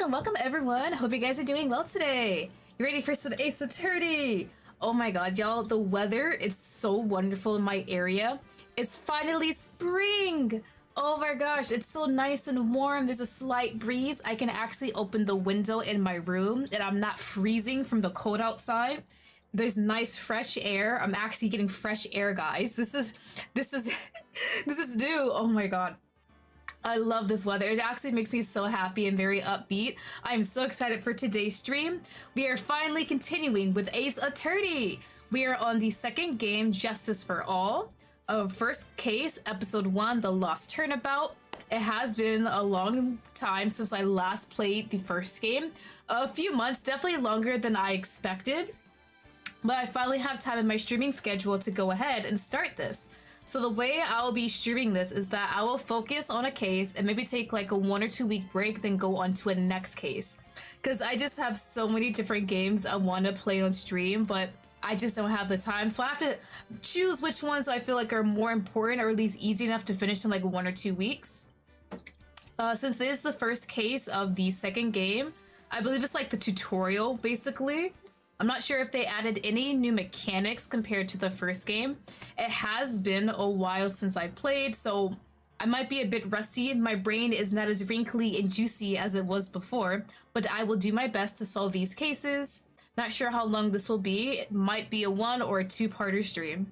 Welcome everyone. Hope you guys are doing well today. You ready for some SSStaries? Oh my god, y'all, the weather is so wonderful in my area. It's finally spring. Oh my gosh, it's so nice and warm. There's a slight breeze. I can actually open the window in my room and I'm not freezing from the cold outside. There's nice fresh air. I'm actually getting fresh air, guys. This is this is new. Oh my god. I love this weather. It actually makes me so happy and very upbeat. I'm so excited for today's stream. We are finally continuing with SSStaries. We are on the second game, Justice for All. First case, episode 1, The Lost Turnabout. It has been a long time since I last played the first game. A few months, definitely longer than I expected. But I finally have time in my streaming schedule to go ahead and start this. So the way I'll be streaming this is that I will focus on a case and maybe take like a 1 or 2 week break, then go on to a next case. Because I just have so many different games I want to play on stream, but I just don't have the time. So I have to choose which ones I feel like are more important or at least easy enough to finish in like 1 or 2 weeks. Since this is the first case of the second game, I believe it's like the tutorial basically. I'm not sure if they added any new mechanics compared to the first game. It has been a while since I played, so I might be a bit rusty. My brain is not as wrinkly and juicy as it was before, but I will do my best to solve these cases. Not sure how long this will be. It might be a 1 or a 2-parter stream.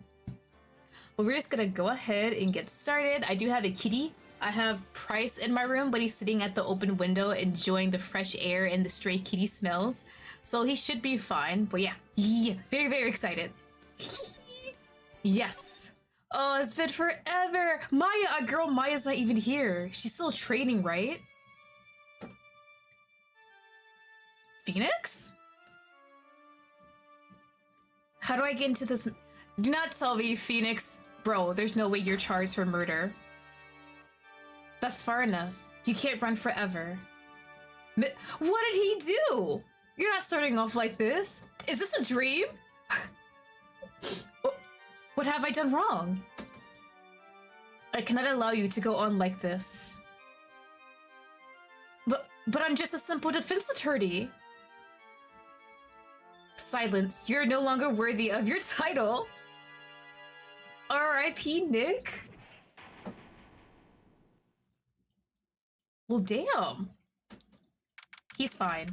But we're just gonna go ahead and get started. I do have a kitty. I have Price in my room, but he's sitting at the open window enjoying the fresh air and the stray kitty smells. So he should be fine, but yeah, very, very excited. Yes. Oh, it's been forever. Maya, girl, Maya's not even here. She's still training, right? Phoenix? How do I get into this? Do not tell me, Phoenix. Bro, there's no way you're charged for murder. That's far enough. You can't run forever. What did he do? You're not starting off like this. Is this a dream? What have I done wrong? I cannot allow you to go on like this. But I'm just a simple defense attorney. Silence. You're no longer worthy of your title. R.I.P. Nick. Well, damn. He's fine.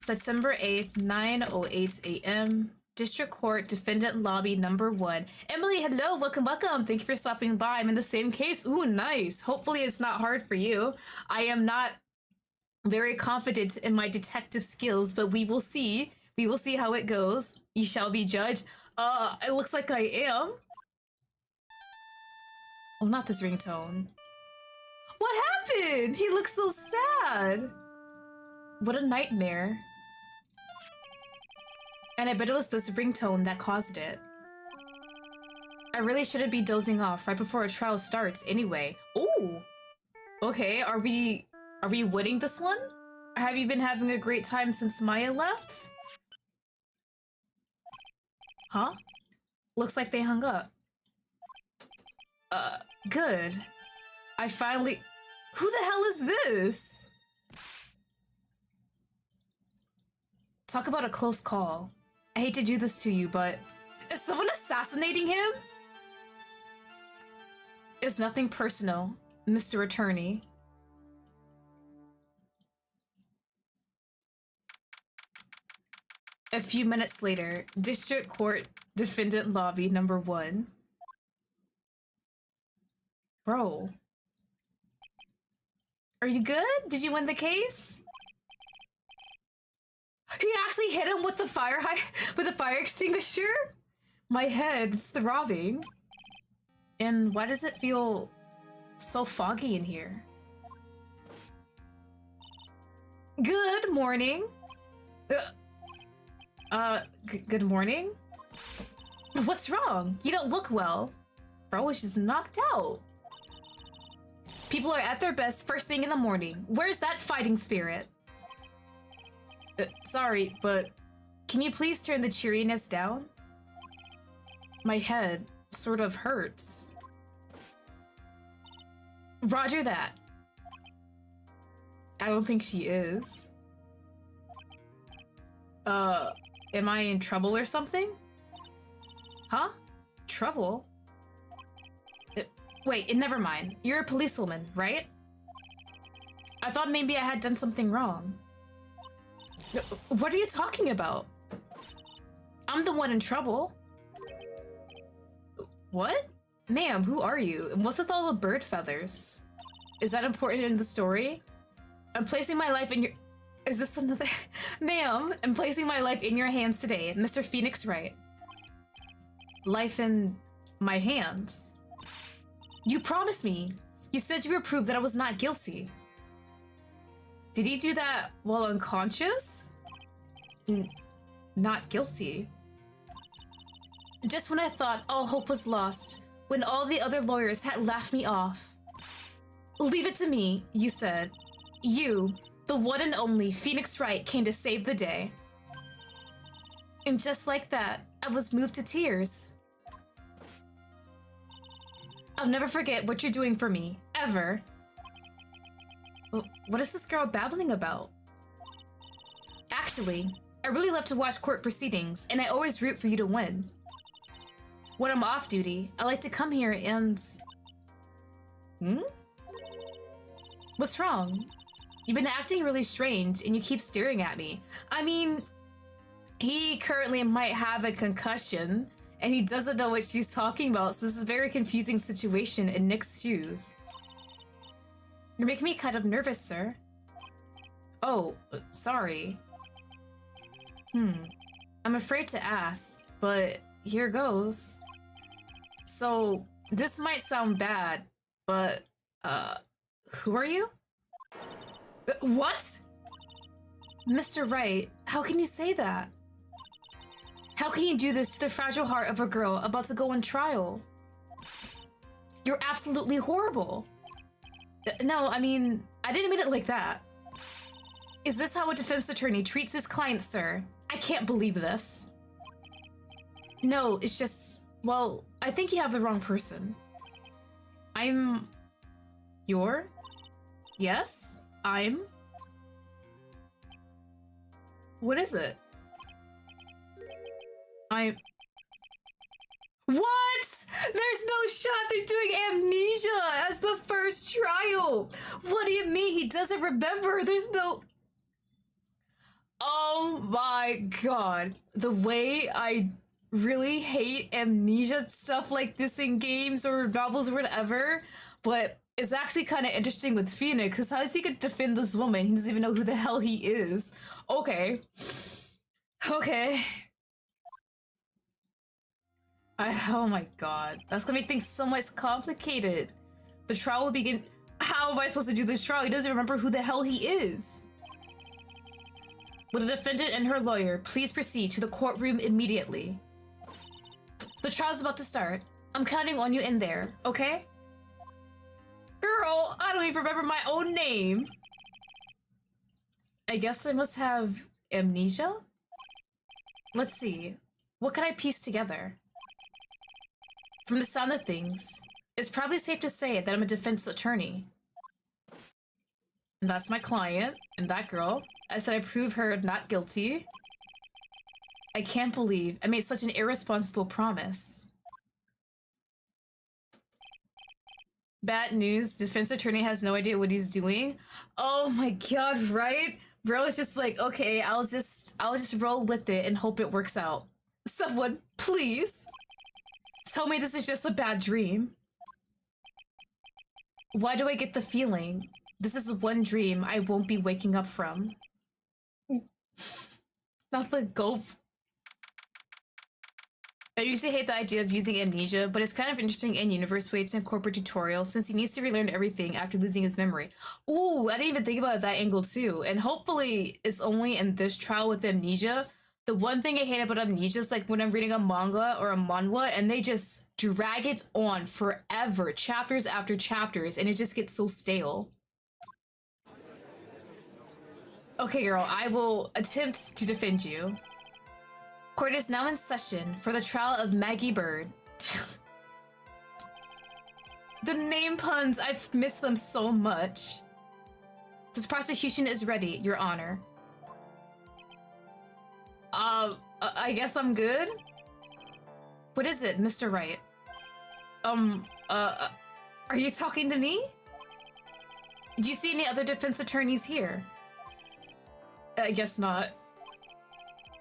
September 8th, 9:08 a.m. District Court, Defendant Lobby number 1. Emily, hello, welcome. Thank you for stopping by. I'm in the same case. Ooh, nice. Hopefully it's not hard for you. I am not very confident in my detective skills, but we will see. We will see how it goes. You shall be judged. It looks like I am. Oh, not this ringtone. What happened? He looks so sad. What a nightmare. And I bet it was this ringtone that caused it. I really shouldn't be dozing off right before a trial starts anyway. Oh! Okay, are we winning this one? Have you been having a great time since Maya left? Huh? Looks like they hung up. Good. I finally... Who the hell is this? Talk about a close call. I hate to do this to you, but... Is someone assassinating him? It's nothing personal. Mr. Attorney. A few minutes later, District Court Defendant Lobby number 1. Bro. Are you good? Did you win the case? He actually hit him with the with the fire extinguisher? My head's throbbing. And why does it feel so foggy in here? Good morning. Good morning? What's wrong? You don't look well. Bro is just knocked out. People are at their best first thing in the morning. Where's that fighting spirit? Sorry, but can you please turn the cheeriness down? My head sort of hurts. Roger that. I don't think she is. Am I in trouble or something? Huh? Trouble? Wait, never mind. You're a policewoman, right? I thought maybe I had done something wrong. What are you talking about? I'm the one in trouble. What? Ma'am, who are you? And what's with all the bird feathers? Is that important in the story? I'm placing my life in your... Is this another... Ma'am, I'm placing my life in your hands today. Mr. Phoenix Wright. Life in my hands? You promised me. You said you were proof that I was not guilty. Did he do that while unconscious? Not guilty. Just when I thought all hope was lost, when all the other lawyers had laughed me off. Leave it to me, you said. You, the one and only Phoenix Wright, came to save the day. And just like that, I was moved to tears. I'll never forget what you're doing for me, ever. What is this girl babbling about? Actually, I really love to watch court proceedings, and I always root for you to win. When I'm off duty, I like to come here and... What's wrong? You've been acting really strange, and you keep staring at me. I mean, he currently might have a concussion, and he doesn't know what she's talking about, so this is a very confusing situation in Nick's shoes. You're making me kind of nervous, sir. Oh, sorry. I'm afraid to ask, but here goes. So, this might sound bad, but, who are you? What? Mr. Wright, how can you say that? How can you do this to the fragile heart of a girl about to go on trial? You're absolutely horrible. No, I mean, I didn't mean it like that. Is this how a defense attorney treats his client, sir? I can't believe this. No, it's just, well, I think you have the wrong person. Yes, what is it? What? There's no shot they're doing amnesia as the first trial. What do you mean he doesn't remember? There's no... Oh my god. The way I really hate amnesia stuff like this in games or novels or whatever, but it's actually kind of interesting with Phoenix, because how is he gonna defend this woman? He doesn't even know who the hell he is. Okay. Okay. Oh my god. That's gonna make things so much complicated. The trial will begin. How am I supposed to do this trial? He doesn't remember who the hell he is. Will the defendant and her lawyer please proceed to the courtroom immediately? The trial's about to start. I'm counting on you in there, okay? Girl, I don't even remember my own name. I guess I must have amnesia? Let's see. What can I piece together? From the sound of things, it's probably safe to say that I'm a defense attorney. And that's my client, and that girl. I said I prove her not guilty. I can't believe I made such an irresponsible promise. Bad news. Defense attorney has no idea what he's doing. Oh my god, right? Bro is just like, okay, I'll just roll with it and hope it works out. Someone, please. Tell me this is just a bad dream. Why do I get the feeling this is one dream I won't be waking up from? Not the gulp. I usually hate the idea of using amnesia, but it's kind of interesting in-universe way to incorporate tutorials since he needs to relearn everything after losing his memory. Ooh, I didn't even think about that angle too. And hopefully it's only in this trial with amnesia. The one thing I hate about amnesia is like when I'm reading a manga or a manhwa and they just drag it on forever, chapters after chapters, and it just gets so stale. Okay, girl, I will attempt to defend you. Court is now in session for the trial of Maggie Bird. The name puns, I've missed them so much. This prosecution is ready, Your Honor. I guess I'm good? What is it, Mr. Wright? Are you talking to me? Do you see any other defense attorneys here? I guess not.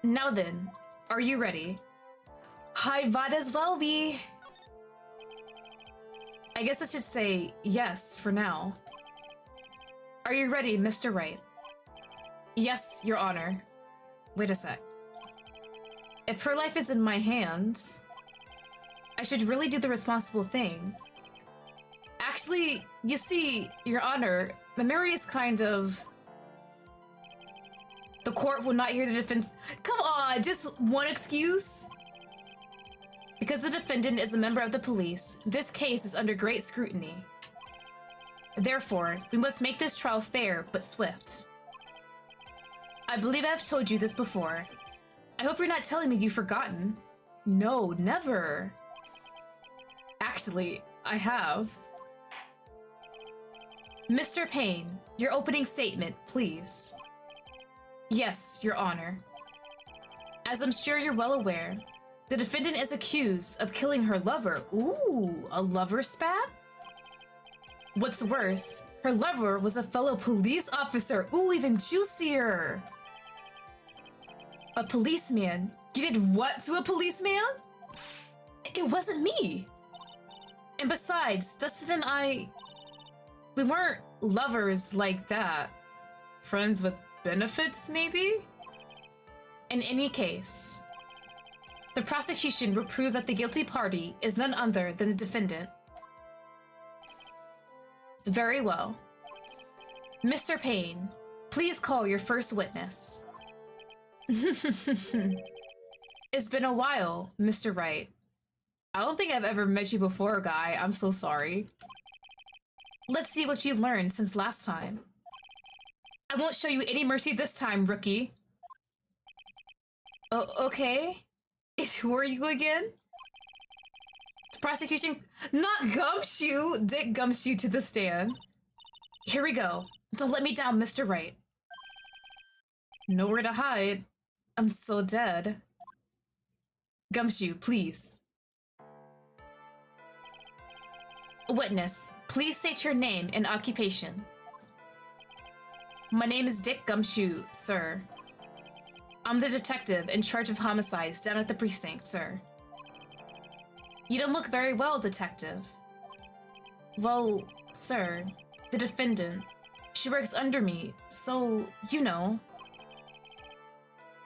Now then, are you ready? I might as well be. I guess I should say yes for now. Are you ready, Mr. Wright? Yes, Your Honor. Wait a sec. If her life is in my hands, I should really do the responsible thing. Actually, you see, Your Honor, my memory is kind of... The court will not hear the defense. Come on, just one excuse? Because the defendant is a member of the police, this case is under great scrutiny. Therefore, we must make this trial fair but swift. I believe I have told you this before. I hope you're not telling me you've forgotten. No, never. Actually, I have. Mr. Payne, your opening statement, please. Yes, Your Honor. As I'm sure you're well aware, the defendant is accused of killing her lover. Ooh, a lover spat? What's worse, her lover was a fellow police officer. Ooh, even juicier. A policeman? You did what to a policeman? It wasn't me. And besides, Dustin and I, we weren't lovers like that. Friends with benefits, maybe? In any case, the prosecution will prove that the guilty party is none other than the defendant. Very well. Mr. Payne, please call your first witness. It's been a while, Mr. Wright. I don't think I've ever met you before, guy. I'm so sorry. Let's see what you've learned since last time. I won't show you any mercy this time, rookie. Oh, okay. Who are you again? The prosecution... Not Gumshoe! Dick Gumshoe to the stand. Here we go. Don't let me down, Mr. Wright. Nowhere to hide. I'm so dead. Gumshoe, please. Witness, please state your name and occupation. My name is Dick Gumshoe, sir. I'm the detective in charge of homicides down at the precinct, sir. You don't look very well, detective. Well, sir, the defendant, she works under me, so, you know.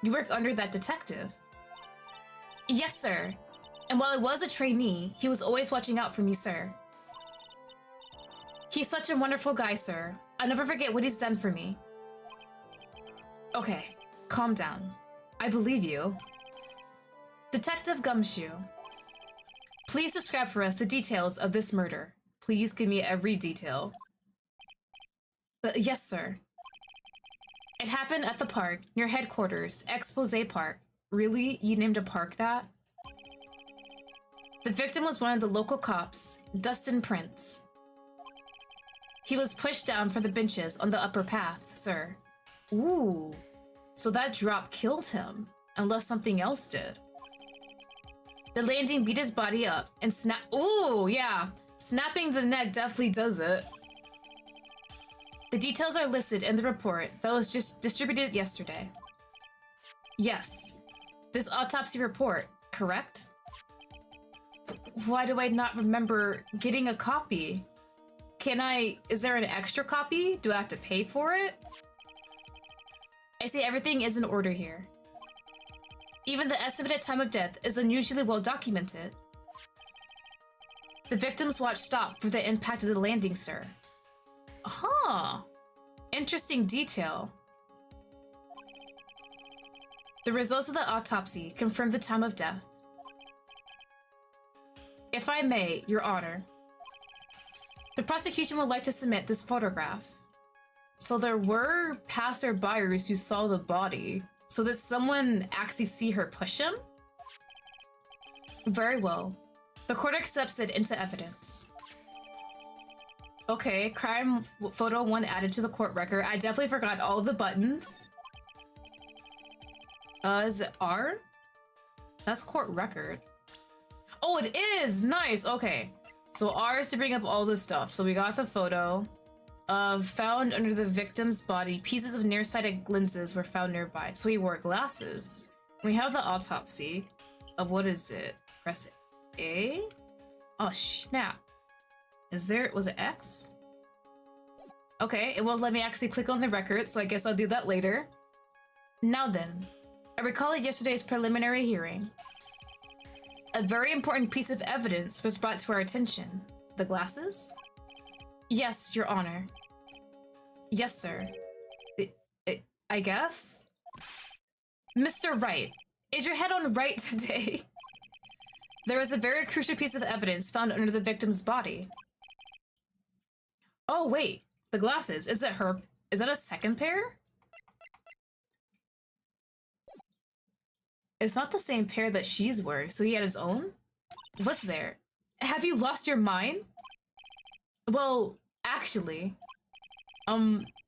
You work under that detective? Yes, sir. And while I was a trainee, he was always watching out for me, sir. He's such a wonderful guy, sir. I'll never forget what he's done for me. Okay, calm down. I believe you. Detective Gumshoe, please describe for us the details of this murder. Please give me every detail. Yes, sir. It happened at the park, near headquarters, Expose Park. Really? You named a park that? The victim was one of the local cops, Dustin Prince. He was pushed down from the benches on the upper path, sir. Ooh, so that drop killed him, unless something else did. The landing beat his body up and snapped. Ooh, yeah. Snapping the neck definitely does it. The details are listed in the report that was just distributed yesterday. Yes, this autopsy report, correct? Why do I not remember getting a copy? Is there an extra copy? Do I have to pay for it? I see everything is in order here. Even the estimated time of death is unusually well documented. The victim's watch stopped for the impact of the landing, sir. Huh. Interesting detail. The results of the autopsy confirm the time of death. If I may, Your Honor, the prosecution would like to submit this photograph. So there were passerbyers who saw the body. So did someone actually see her push him? Very well. The court accepts it into evidence. Okay, crime photo 1 added to the court record. I definitely forgot all the buttons. Is it R? That's court record. Oh, it is! Nice, okay. So R is to bring up all this stuff. So we got the photo of found under the victim's body. Pieces of nearsighted lenses were found nearby. So he wore glasses. We have the autopsy of what is it? Press A? Oh, snap. Was it X? Okay, it won't let me actually click on the record, so I guess I'll do that later. Now then, I recall yesterday's preliminary hearing. A very important piece of evidence was brought to our attention. The glasses? Yes, Your Honor. Yes, sir. I guess? Mr. Wright, is your head on right today? There was a very crucial piece of evidence found under the victim's body. Oh, wait. The glasses. Is that a second pair? It's not the same pair that she's wearing, so he had his own? What's there? Have you lost your mind? Well, actually,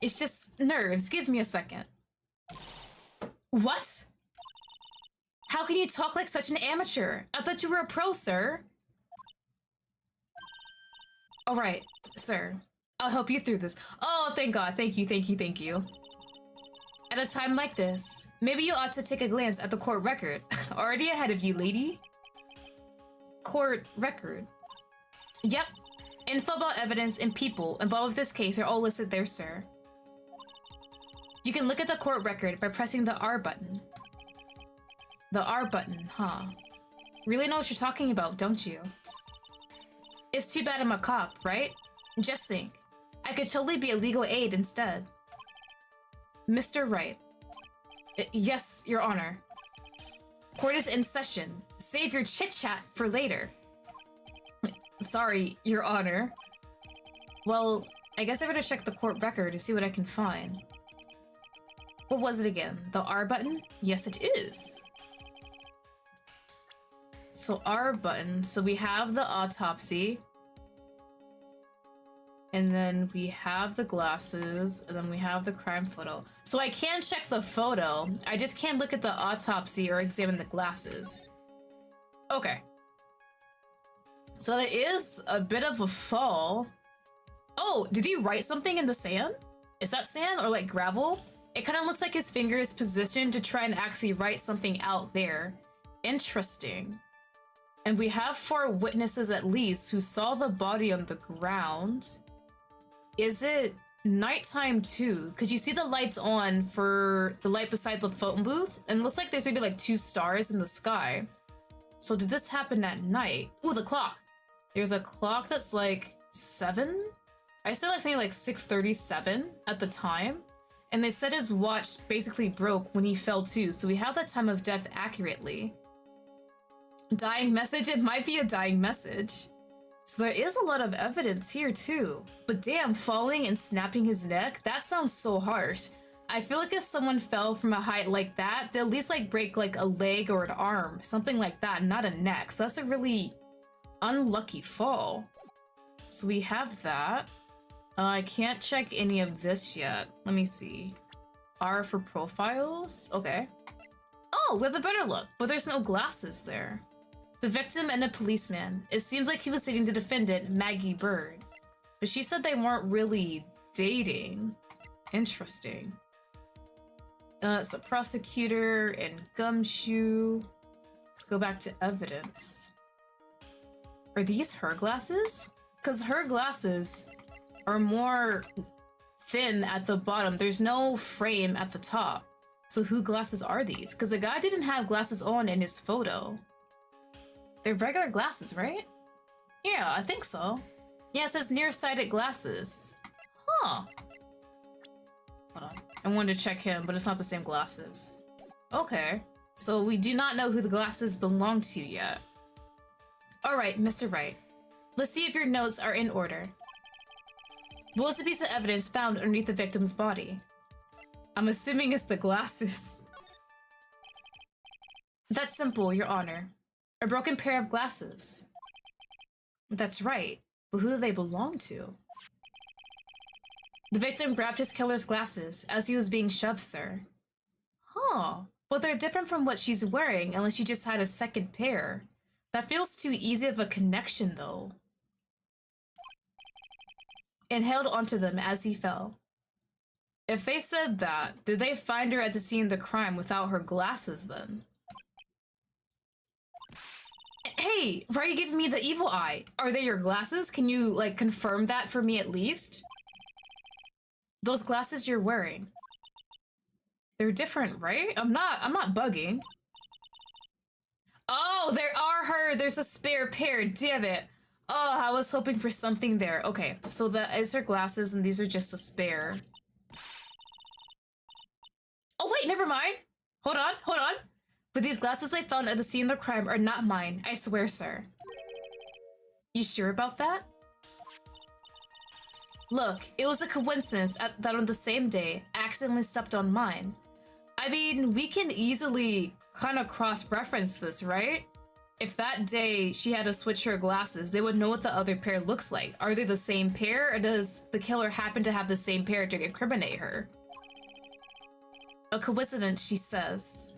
it's just nerves. Give me a second. What? How can you talk like such an amateur? I thought you were a pro, sir. All right, sir. I'll help you through this. Oh, thank God. Thank you, thank you, thank you. At a time like this, maybe you ought to take a glance at the court record. Already ahead of you, lady. Court record. Yep. Info about evidence and people involved with this case are all listed there, sir. You can look at the court record by pressing the R button. The R button, huh? Really know what you're talking about, don't you? It's too bad I'm a cop, right? Just think. I could totally be a legal aid instead. Mr. Wright. Yes, Your Honor. Court is in session. Save your chit-chat for later. Sorry, Your Honor. Well, I guess I better check the court record to see what I can find. What was it again? The R button? Yes, it is. So R button. So we have the autopsy. And then we have the glasses, and then we have the crime photo. So I can check the photo, I just can't look at the autopsy or examine the glasses. Okay. So it is a bit of a fall. Oh, did he write something in the sand? Is that sand or like gravel? It kind of looks like his finger is positioned to try and actually write something out there. Interesting. And we have 4 witnesses at least who saw the body on the ground. Is it nighttime too? Because you see the lights on for the light beside the phone booth, and it looks like there's maybe like 2 stars in the sky. So did this happen at night? Ooh, the clock. There's a clock that's like 7? I said like something like 6:37 at the time. And they said his watch basically broke when he fell too, so we have the time of death accurately. Dying message? It might be a dying message. So there is a lot of evidence here too. But damn, falling and snapping his neck? That sounds so harsh. I feel like if someone fell from a height like that, they'll at least like break like a leg or an arm, something like that, not a neck. So that's a really unlucky fall. So we have that. I can't check any of this yet. Let me see. R for profiles? Okay. Oh, we have a better look, but there's no glasses there. The victim and a policeman. It seems like he was dating the defendant, Maggie Bird. But she said they weren't really dating. Interesting. It's a prosecutor and Gumshoe. Let's go back to evidence. Are these her glasses? Because her glasses are more thin at the bottom. There's no frame at the top. So whose glasses are these? Because the guy didn't have glasses on in his photo. They're regular glasses, right? Yeah, I think so. Yeah, it says nearsighted glasses. Huh. Hold on. I wanted to check him, but it's not the same glasses. Okay. So we do not know who the glasses belong to yet. Alright, Mr. Wright. Let's see if your notes are in order. What was the piece of evidence found underneath the victim's body? I'm assuming it's the glasses. That's simple, Your Honor. A broken pair of glasses. That's right, but who do they belong to? The victim grabbed his killer's glasses as he was being shoved, sir. Huh, but they're different from what she's wearing unless she just had a second pair. That feels too easy of a connection, though. And held onto them as he fell. If they said that, did they find her at the scene of the crime without her glasses then? Hey, why are you giving me the evil eye? Are they your glasses? Can you, like, confirm that for me at least? Those glasses you're wearing. They're different, right? I'm not bugging. Oh, there are her! There's a spare pair, damn it! Oh, I was hoping for something there. Okay, so that is her glasses and these are just a spare. Oh wait, never mind! Hold on. But these glasses I found at the scene of the crime are not mine, I swear, sir. You sure about that? Look, it was a coincidence that on the same day, I accidentally stepped on mine. I mean, we can easily kind of cross-reference this, right? If that day she had to switch her glasses, they would know what the other pair looks like. Are they the same pair, or does the killer happen to have the same pair to incriminate her? A coincidence, she says.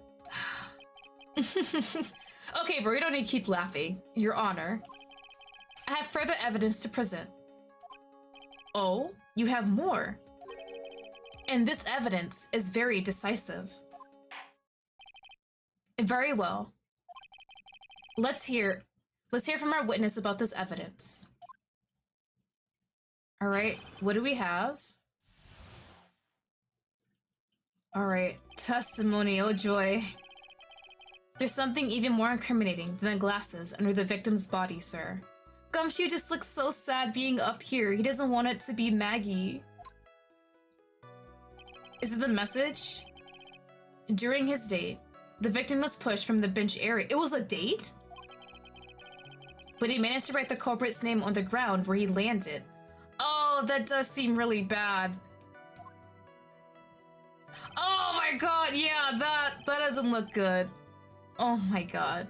Okay, bro, you don't need to keep laughing. Your Honor. I have further evidence to present. Oh, you have more. And this evidence is very decisive. Very well. Let's hear from our witness about this evidence. All right, what do we have? All right, testimony, oh joy. There's something even more incriminating than the glasses under the victim's body, sir. Gumshoe just looks so sad being up here. He doesn't want it to be Maggie. Is it the message? During his date, the victim was pushed from the bench area. It was a date? But he managed to write the culprit's name on the ground where he landed. Oh, that does seem really bad. Oh my god, yeah, that doesn't look good. Oh my god.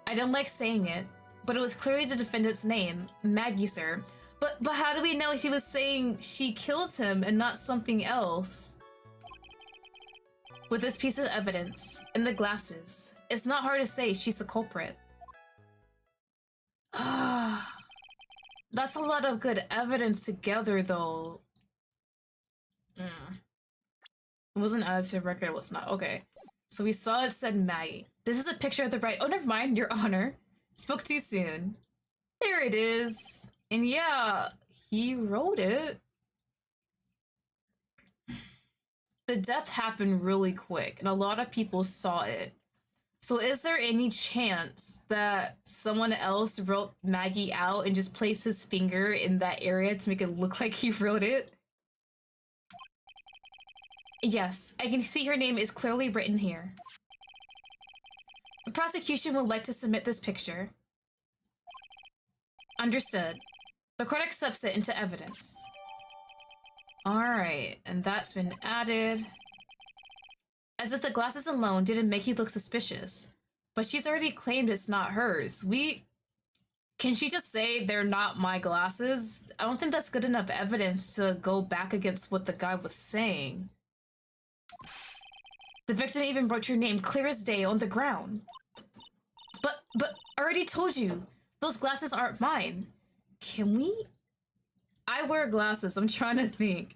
I don't like saying it, but it was clearly the defendant's name, Maggie, sir. But how do we know he was saying she killed him and not something else? With this piece of evidence, and the glasses, it's not hard to say she's the culprit. Ah, that's a lot of good evidence together, though. It wasn't added to the record, it was not. Okay. So we saw it said Maggie. This is a picture of the right. Oh, never mind, Your Honor. Spoke too soon. There it is. And yeah, he wrote it. The death happened really quick, and a lot of people saw it. So is there any chance that someone else wrote Maggie out and just placed his finger in that area to make it look like he wrote it? Yes, I can see her name is clearly written here. The prosecution would like to submit this picture. Understood. The court accepts it into evidence. Alright, and that's been added. As if the glasses alone didn't make you look suspicious. But she's already claimed it's not hers. Can she just say they're not my glasses? I don't think that's good enough evidence to go back against what the guy was saying. The victim even wrote your name clear as day on the ground. But I already told you, those glasses aren't mine. Can we? I wear glasses, I'm trying to think.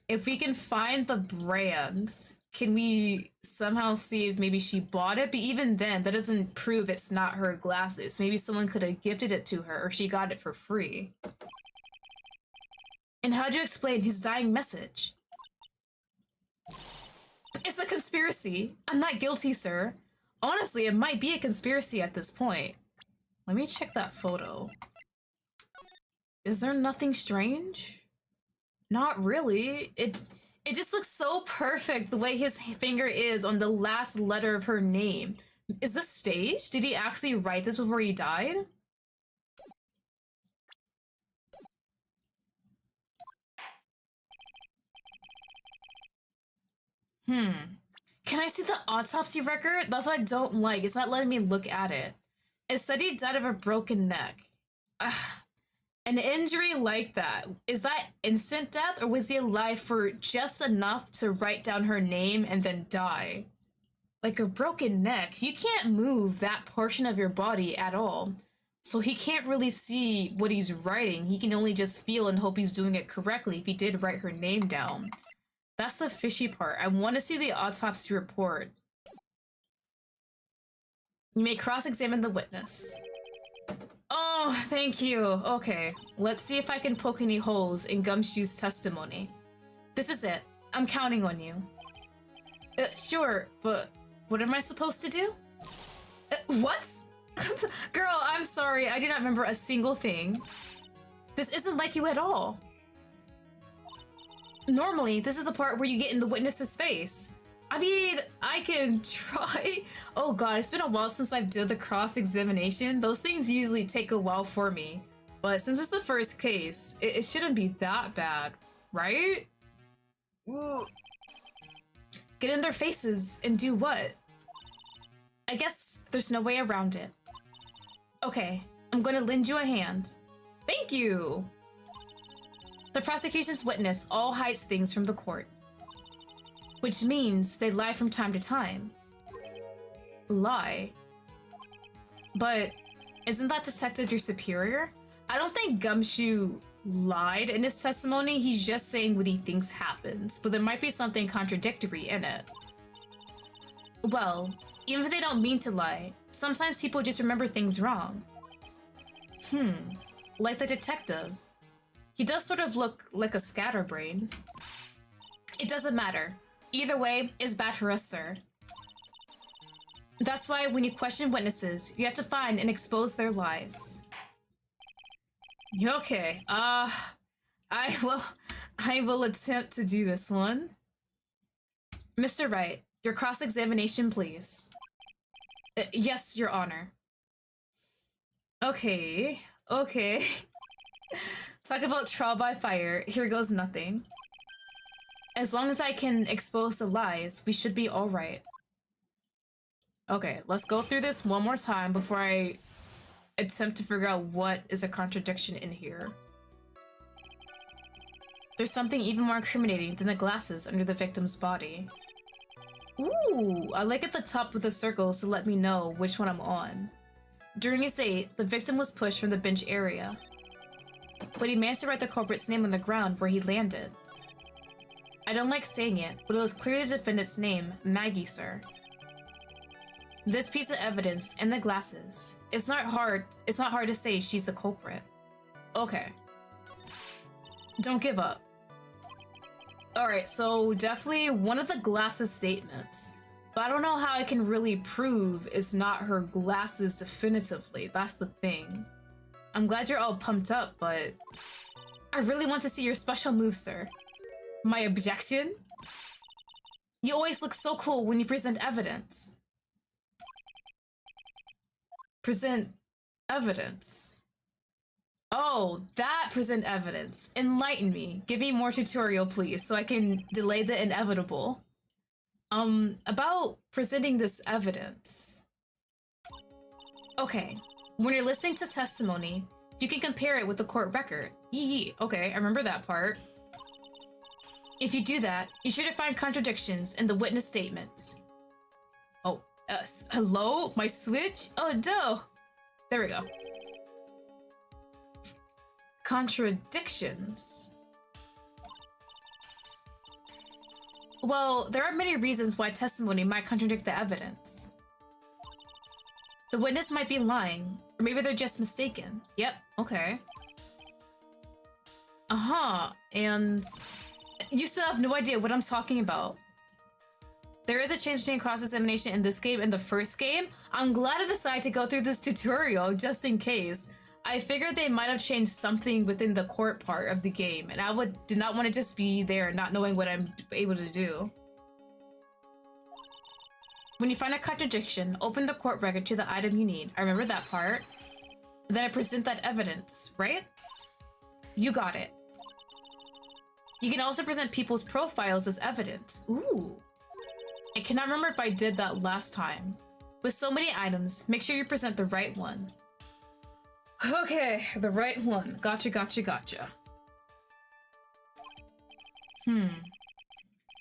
If we can find the brand, can we somehow see if maybe she bought it? But even then, that doesn't prove it's not her glasses. Maybe someone could have gifted it to her, or she got it for free. And how do you explain his dying message? It's a conspiracy. I'm not guilty, sir. Honestly, it might be a conspiracy at this point. Let me check that photo. Is there nothing strange? Not really. It just looks so perfect the way his finger is on the last letter of her name. Is this staged? Did he actually write this before he died? Can I see the autopsy record? That's what I don't like. It's not letting me look at it. It said he died of a broken neck. Ugh. An injury like that, is that instant death, or was he alive for just enough to write down her name and then die? Like a broken neck, you can't move that portion of your body at all. So he can't really see what he's writing. He can only just feel and hope he's doing it correctly if he did write her name down. That's the fishy part. I want to see the autopsy report. You may cross-examine the witness. Oh, thank you. Okay, let's see if I can poke any holes in Gumshoe's testimony. This is it. I'm counting on you. Sure, but what am I supposed to do? What? Girl, I'm sorry. I do not remember a single thing. This isn't like you at all. Normally, this is the part where you get in the witness's face. I mean, I can try. Oh god, it's been a while since I've did the cross-examination. Those things usually take a while for me. But since it's the first case, it shouldn't be that bad, right? Ooh. Get in their faces and do what? I guess there's no way around it. Okay, I'm gonna lend you a hand. Thank you! The prosecution's witness all hides things from the court. Which means they lie from time to time. Lie? But isn't that detective your superior? I don't think Gumshoe lied in his testimony. He's just saying what he thinks happens, but there might be something contradictory in it. Well, even if they don't mean to lie, sometimes people just remember things wrong. Like the detective. He does sort of look like a scatterbrain. It doesn't matter. Either way is bad for us, sir. That's why when you question witnesses, you have to find and expose their lies. Okay, I will attempt to do this one. Mr. Wright, your cross-examination, please. Yes, Your Honor. Okay. Talk about trial by fire. Here goes nothing. As long as I can expose the lies, we should be alright. Okay, let's go through this one more time before I attempt to figure out what is a contradiction in here. There's something even more incriminating than the glasses under the victim's body. Ooh, I like at the top with the circles to let me know which one I'm on. During his date, the victim was pushed from the bench area, but he managed to write the culprit's name on the ground where he landed. I don't like saying it, but it was clearly the defendant's name, Maggie, sir. This piece of evidence and the glasses, it's not hard to say she's the culprit. Okay. Don't give up. Alright, so definitely one of the glasses statements. But I don't know how I can really prove it's not her glasses definitively. That's the thing. I'm glad you're all pumped up, but I really want to see your special move, sir. My objection? You always look so cool when you present evidence. Present evidence. Oh, that present evidence. Enlighten me. Give me more tutorial, please, so I can delay the inevitable. About presenting this evidence. Okay, when you're listening to testimony, you can compare it with the court record. Okay, I remember that part. If you do that, you should find contradictions in the witness statements. Oh, hello? My switch? Oh no! There we go. Contradictions. Well, there are many reasons why testimony might contradict the evidence. The witness might be lying, or maybe they're just mistaken. Yep, okay. And you still have no idea what I'm talking about. There is a change between cross-examination in this game and the first game. I'm glad I decided to go through this tutorial just in case. I figured they might have changed something within the court part of the game, and I did not want to just be there not knowing what I'm able to do. When you find a contradiction, open the court record to the item you need. I remember that part. Then I present that evidence, right? You got it. You can also present people's profiles as evidence. Ooh. I cannot remember if I did that last time. With so many items, make sure you present the right one. Okay, the right one. Gotcha, gotcha, gotcha.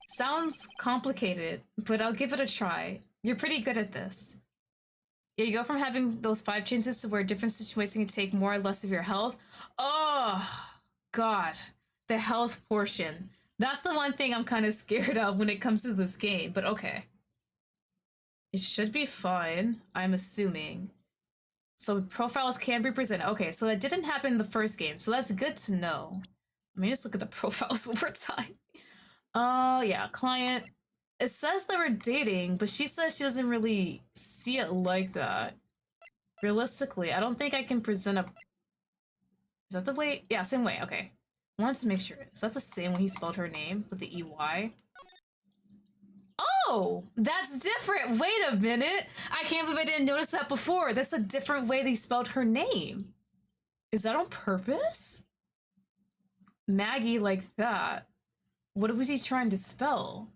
Sounds complicated, but I'll give it a try. You're pretty good at this. Yeah, you go from having those 5 chances to where different situations can take more or less of your health. Oh, God. The health portion. That's the one thing I'm kind of scared of when it comes to this game, but okay. It should be fine, I'm assuming. So profiles can be presented. Okay, so that didn't happen in the first game, so that's good to know. Let me just look at the profiles one more time. Yeah, client. It says they were dating, but she says she doesn't really see it like that. Realistically, I don't think I can present a... Is that the way? Yeah, same way, okay. I wanted to make sure. Is that the same way he spelled her name with the EY? Oh, that's different. Wait a minute. I can't believe I didn't notice that before. That's a different way they spelled her name. Is that on purpose? Maggie like that. What was he trying to spell?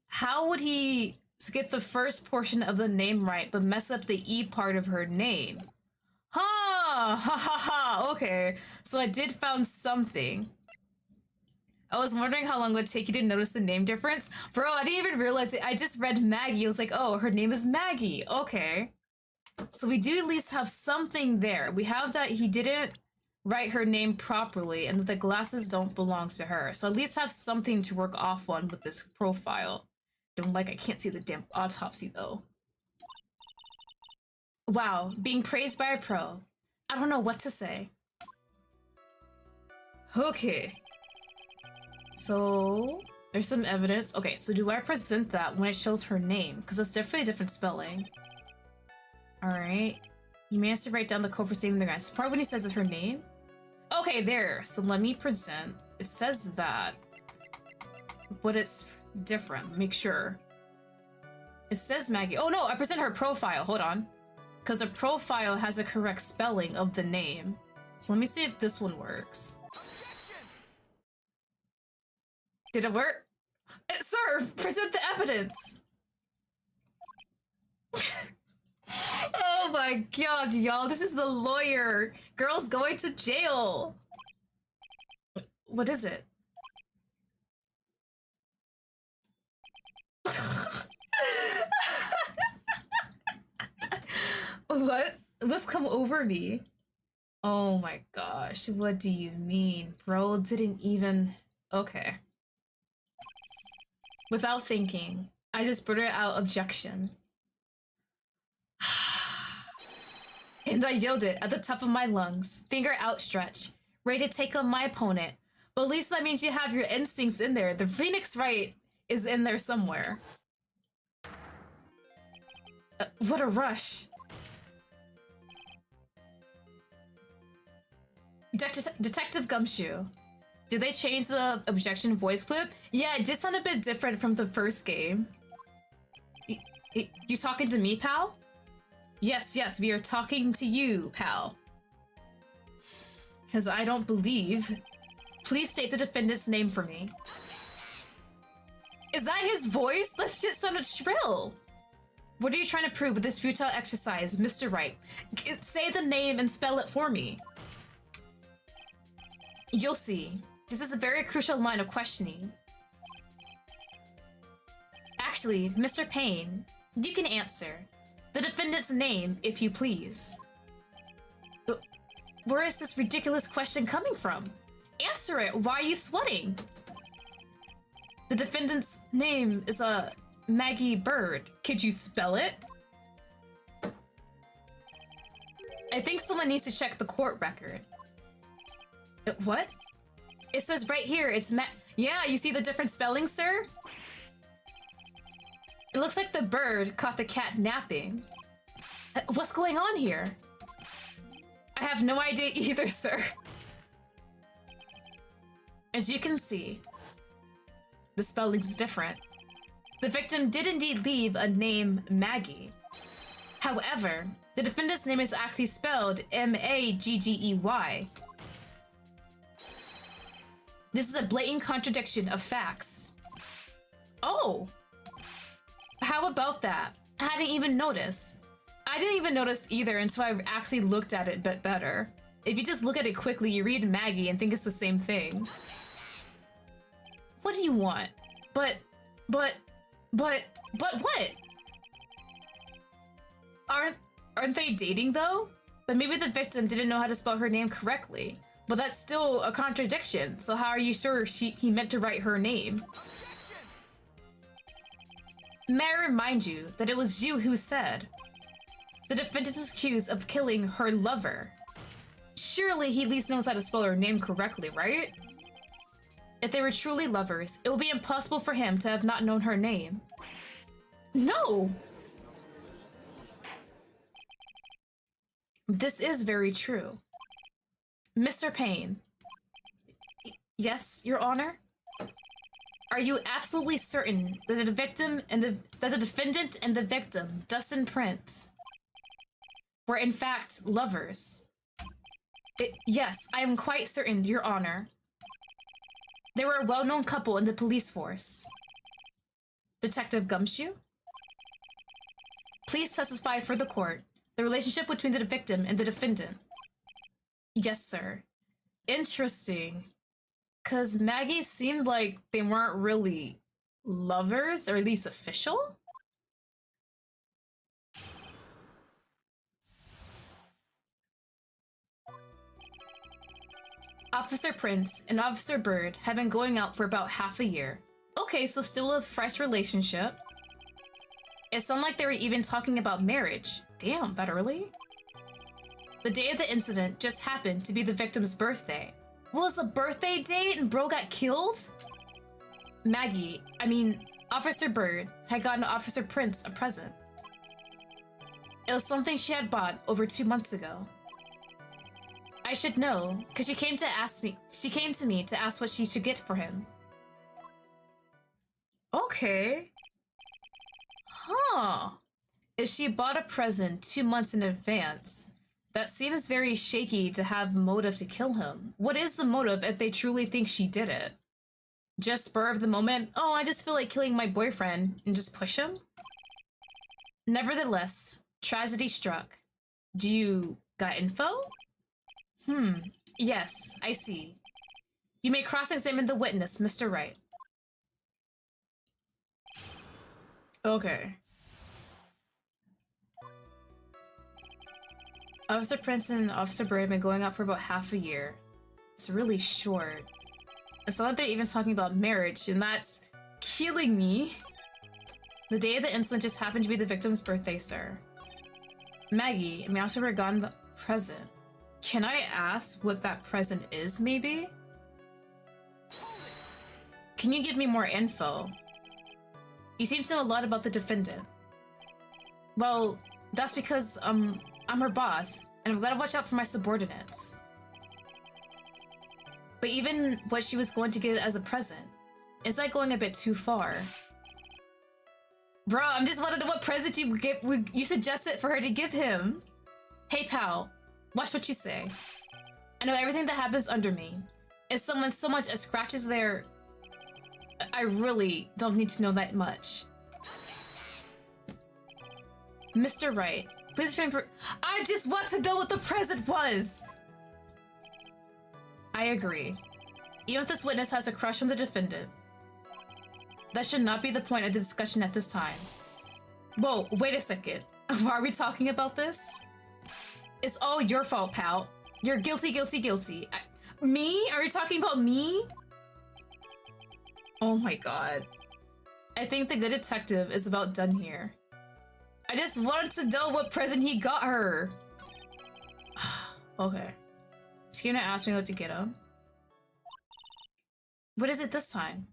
How would he get the first portion of the name right, but mess up the E part of her name? Ha ha ha ha. Okay, so I did found something. I was wondering how long it would take you to notice the name difference. Bro, I didn't even realize it. I just read Maggie. I was like, oh, her name is Maggie. Okay. So we do at least have something there. We have that he didn't write her name properly and that the glasses don't belong to her. So at least have something to work off on with this profile. Don't like I can't see the damn autopsy though. Wow, being praised by a pro. I don't know what to say. Okay. So, there's some evidence. Okay, so do I present that when it shows her name? Because it's definitely a different spelling. Alright. You managed to write down the code for saving the guys. Part when he says it's her name? Okay, there. So let me present. It says that. But it's different. Make sure. It says Maggie. Oh no, I present her profile. Hold on. Because her profile has a correct spelling of the name. So let me see if this one works. Did it work? Sir, present the evidence! Oh my god, y'all, this is the lawyer! Girl's going to jail! What is it? What? What's come over me? Oh my gosh, what do you mean? Bro didn't even... Okay. Without thinking, I just blurted out objection. And I yelled it at the top of my lungs, finger outstretched, ready to take on my opponent. But at least that means you have your instincts in there. The Phoenix Wright is in there somewhere. What a rush. Detective Gumshoe. Did they change the objection voice clip? Yeah, it did sound a bit different from the first game. You talking to me, pal? Yes, yes, we are talking to you, pal. Because I don't believe. Please state the defendant's name for me. Is that his voice? That shit sounded shrill. What are you trying to prove with this futile exercise, Mr. Wright? Say the name and spell it for me. You'll see. This is a very crucial line of questioning. Actually, Mr. Payne, you can answer. The defendant's name, if you please. Where is this ridiculous question coming from? Answer it! Why are you sweating? The defendant's name is Maggie Bird. Could you spell it? I think someone needs to check the court record. What? It says right here, it's Yeah, you see the different spelling, sir? It looks like the bird caught the cat napping. What's going on here? I have no idea either, sir. As you can see, the spelling's different. The victim did indeed leave a name Maggie. However, the defendant's name is actually spelled M-A-G-G-E-Y. This is a blatant contradiction of facts. Oh! How about that? I didn't even notice. I didn't even notice either until I actually looked at it a bit better. If you just look at it quickly, you read Maggie and think it's the same thing. What do you want? But what? Aren't they dating though? But maybe the victim didn't know how to spell her name correctly. But that's still a contradiction. So how are you sure he meant to write her name? May I remind you that it was you who said the defendant is accused of killing her lover. Surely he at least knows how to spell her name correctly, right? If they were truly lovers, it would be impossible for him to have not known her name. No! This is very true. Mr. Payne. Yes, Your Honor? Are you absolutely certain that the victim and that the defendant and the victim, Dustin Prince, were in fact lovers? Yes, I am quite certain, Your Honor. They were a well-known couple in the police force. Detective Gumshoe? Please testify for the court the relationship between the victim and the defendant. Yes, sir. Interesting. Because Maggie seemed like they weren't really lovers, or at least official? Officer Prince and Officer Bird have been going out for about half a year. Okay, so still a fresh relationship. It sounded like they were even talking about marriage. Damn, that early? The day of the incident just happened to be the victim's birthday. Was a birthday date and bro got killed? Officer Bird had gotten Officer Prince a present. It was something she had bought over 2 months ago. I should know, because she came to me to ask what she should get for him. Okay. Huh. If she bought a present 2 months in advance, that seems very shaky to have motive to kill him. What is the motive if they truly think she did it? Just spur of the moment, oh, I just feel like killing my boyfriend, and just push him? Nevertheless, tragedy struck. Do you got info? Yes, I see. You may cross-examine the witness, Mr. Wright. Okay. Officer Prince and Officer Bird have been going out for about half a year. It's really short. It's not like they're even talking about marriage, and that's killing me. The day of the incident just happened to be the victim's birthday, sir. Maggie, may also have gotten the present. Can I ask what that present is, maybe? Can you give me more info? You seem to know a lot about the defendant. Well, that's because, I'm her boss, and I've got to watch out for my subordinates. But even what she was going to give as a present, is that going a bit too far? Bro, I'm just wondering what present you suggested for her to give him. Hey, pal, watch what you say. I know everything that happens under me. If someone so much as scratches their... I really don't need to know that much. Mr. Wright, please remember... I just want to know what the present was! I agree. Even if this witness has a crush on the defendant, that should not be the point of the discussion at this time. Whoa, wait a second. Why are we talking about this? It's all your fault, pal. You're guilty, guilty, guilty. Me? Are you talking about me? Oh my god. I think the good detective is about done here. I just wanted to know what present he got her. Okay. He's gonna ask me what to get him. What is it this time?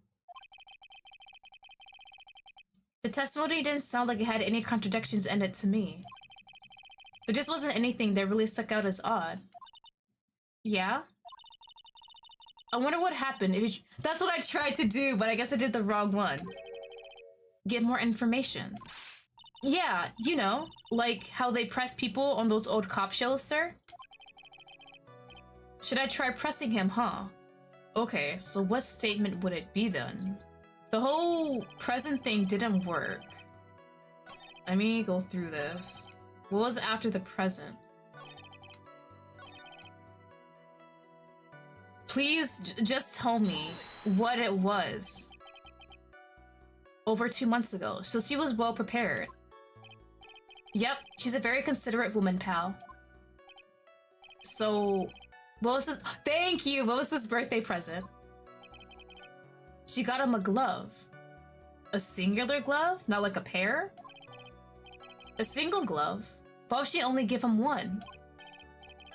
The testimony didn't sound like it had any contradictions in it to me. There just wasn't anything that really stuck out as odd. Yeah? I wonder what happened if you... That's what I tried to do, but I guess I did the wrong one. Get more information. Yeah, you know, like how they press people on those old cop shows, sir? Should I try pressing him, huh? Okay, so what statement would it be then? The whole present thing didn't work. Let me go through this. What was after the present? Please just tell me what it was. Over 2 months ago, so she was well prepared. Yep, she's a very considerate woman, pal. So, what was this? Thank you! What was this birthday present? She got him a glove. A singular glove? Not like a pair? A single glove? Why would she only give him one?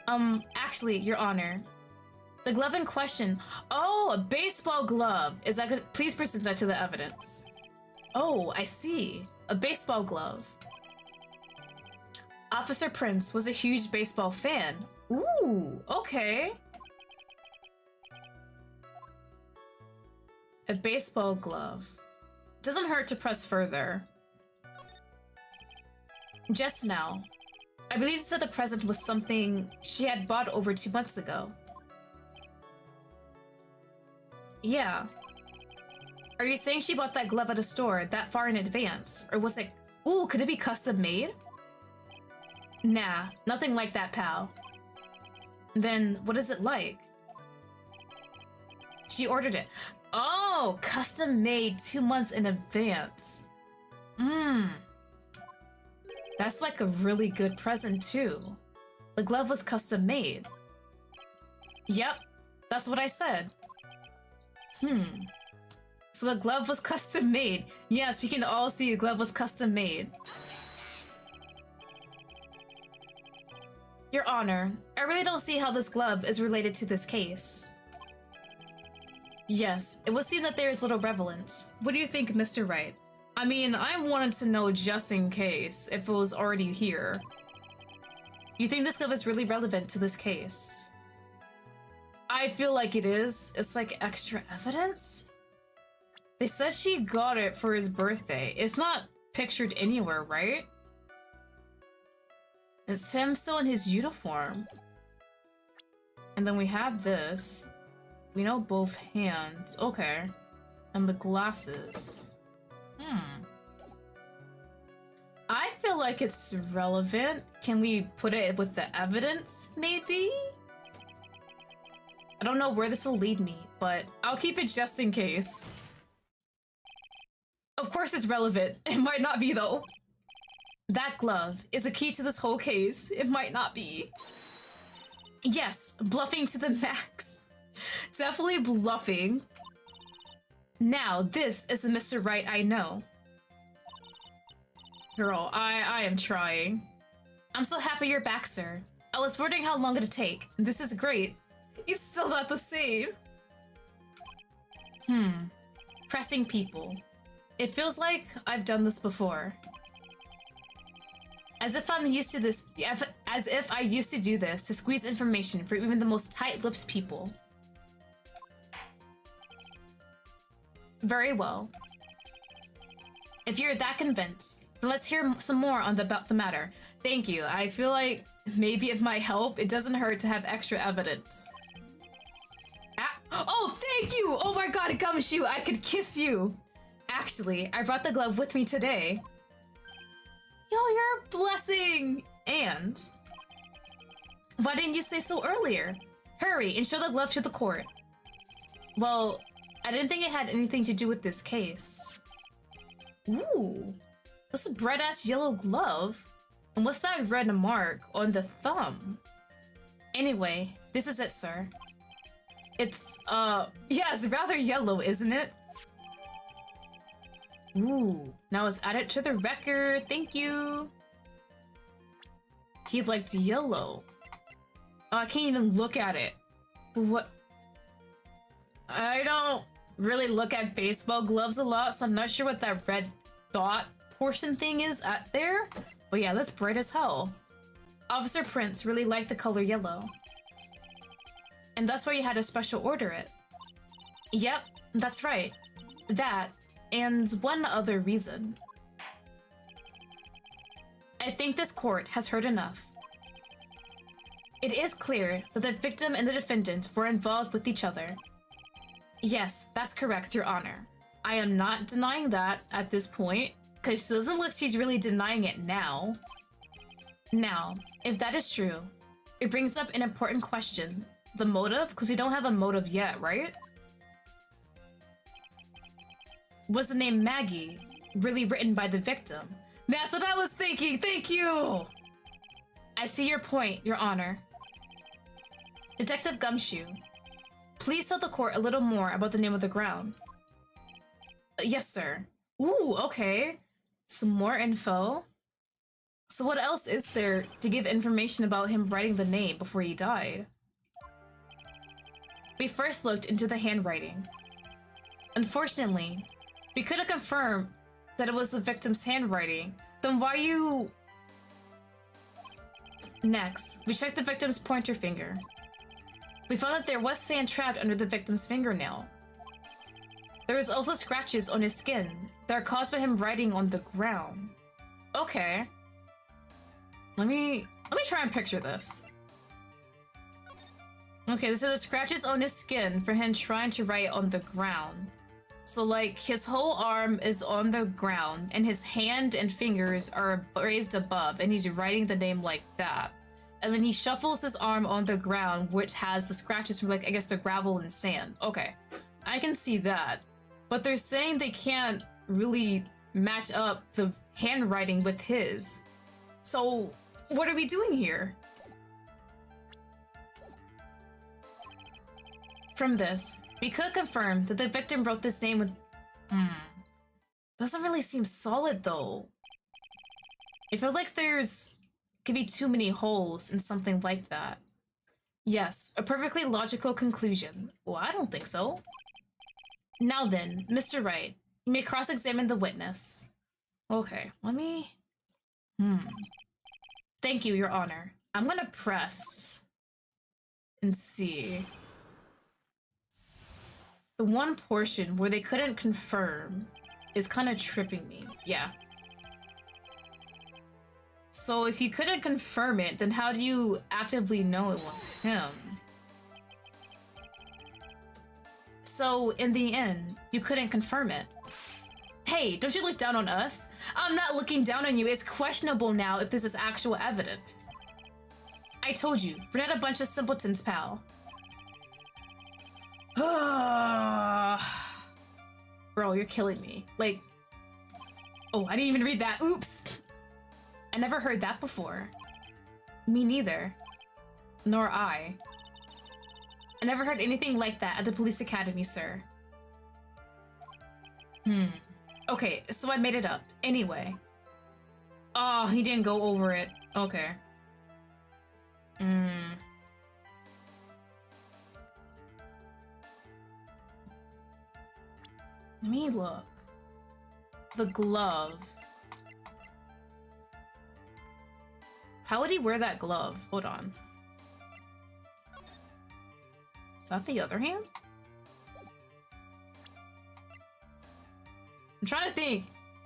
Actually, Your Honor. The glove in question... Oh, a baseball glove! Is that good? Please present that to the evidence. Oh, I see. A baseball glove. Officer Prince was a huge baseball fan. Ooh, okay. A baseball glove. Doesn't hurt to press further. Just now, I believe that the present was something she had bought over 2 months ago. Yeah. Are you saying she bought that glove at a store that far in advance? Or was it... Ooh, could it be custom made? Nah, nothing like that, pal. Then, what is it like? She ordered it. Oh, custom made 2 months in advance. That's like a really good present too. The glove was custom made. Yep, that's what I said. So the glove was custom made. Yes, we can all see the glove was custom made. Your Honor, I really don't see how this glove is related to this case. Yes, it would seem that there is little relevance. What do you think, Mr. Wright? I mean, I wanted to know just in case, if it was already here. You think this glove is really relevant to this case? I feel like it is. It's like extra evidence? They said she got it for his birthday. It's not pictured anywhere, right? It's him still in his uniform. And then we have this. We know both hands. Okay. And the glasses. I feel like it's relevant. Can we put it with the evidence, maybe? I don't know where this will lead me, but I'll keep it just in case. Of course it's relevant. It might not be, though. That glove is the key to this whole case. It might not be. Yes, bluffing to the max. Definitely bluffing. Now, this is the Mr. Wright I know. Girl, I am trying. I'm so happy you're back, sir. I was wondering how long it'd take. This is great. He's still not the same. Pressing people. It feels like I've done this before. As if I'm used to this, as if I used to do this to squeeze information from even the most tight-lipped people. Very well. If you're that convinced, then let's hear some more on about the matter. Thank you. I feel like maybe it might help. It doesn't hurt to have extra evidence. Oh, thank you! Oh my god, Gumshoe, I could kiss you! Actually, I brought the glove with me today. Yo, you're a blessing! And... why didn't you say so earlier? Hurry and show the glove to the court. Well, I didn't think it had anything to do with this case. Ooh, that's a bright-ass yellow glove. And what's that red mark on the thumb? Anyway, this is it, sir. It's, yeah, it's rather yellow, isn't it? Ooh, now let's add it to the record. Thank you. He liked yellow. Oh, I can't even look at it. What? I don't really look at baseball gloves a lot, so I'm not sure what that red dot portion thing is at there. But yeah, that's bright as hell. Officer Prince really liked the color yellow. And that's why you had to special order it. Yep, that's right. That, and one other reason. I think this court has heard enough. It is clear that the victim and the defendant were involved with each other. Yes, that's correct, Your Honor. I am not denying that at this point, because it doesn't look like she's really denying it now. Now, if that is true, it brings up an important question. The motive? Because we don't have a motive yet, right? Was the name Maggie really written by the victim? That's what I was thinking! Thank you! I see your point, Your Honor. Detective Gumshoe, please tell the court a little more about the name of the ground. Yes, sir. Ooh, okay. Some more info. So what else is there to give information about him writing the name before he died? We first looked into the handwriting. Unfortunately, we couldn't confirm that it was the victim's handwriting. Then why you... Next, we checked the victim's pointer finger. We found that there was sand trapped under the victim's fingernail. There was also scratches on his skin that are caused by him writing on the ground. Okay. Let me try and picture this. Okay, this is the scratches on his skin for him trying to write on the ground. So like his whole arm is on the ground and his hand and fingers are raised above and he's writing the name like that. And then he shuffles his arm on the ground, which has the scratches from, like, I guess the gravel and sand. Okay, I can see that. But they're saying they can't really match up the handwriting with his. So what are we doing here? From this, we could confirm that the victim wrote this name with... Doesn't really seem solid, though. It feels like there's... could be too many holes in something like that. Yes, a perfectly logical conclusion. Well, I don't think so. Now then, Mr. Wright, you may cross-examine the witness. Okay, let me... Thank you, Your Honor. I'm gonna press... and see... The one portion where they couldn't confirm is kind of tripping me. Yeah. So if you couldn't confirm it, then how do you actively know it was him? So in the end, you couldn't confirm it. Hey, don't you look down on us? I'm not looking down on you. It's questionable now if this is actual evidence. I told you, we're not a bunch of simpletons, pal. Bro, you're killing me. Like, oh, I didn't even read that. Oops. I never heard that before. Me neither. Nor I. I never heard anything like that at the police academy, sir. Okay, so I made it up. Anyway. Oh, he didn't go over it. Okay. Let me look. The glove. How would he wear that glove? Hold on. Is that the other hand? I'm trying to think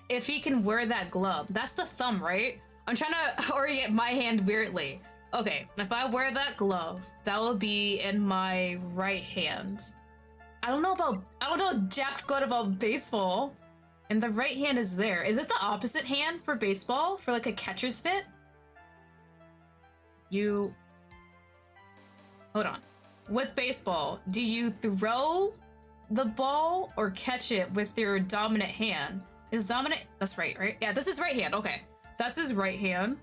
if he can wear that glove. That's the thumb, right? I'm trying to orient my hand weirdly. Okay, if I wear that glove, that will be in my right hand. I don't know jack squat about baseball. And the right hand is there. Is it the opposite hand for baseball? For like a catcher's mitt? Hold on. With baseball, do you throw the ball or catch it with your dominant hand? Is dominant? That's right, right? Yeah, this is right hand. Okay. That's his right hand.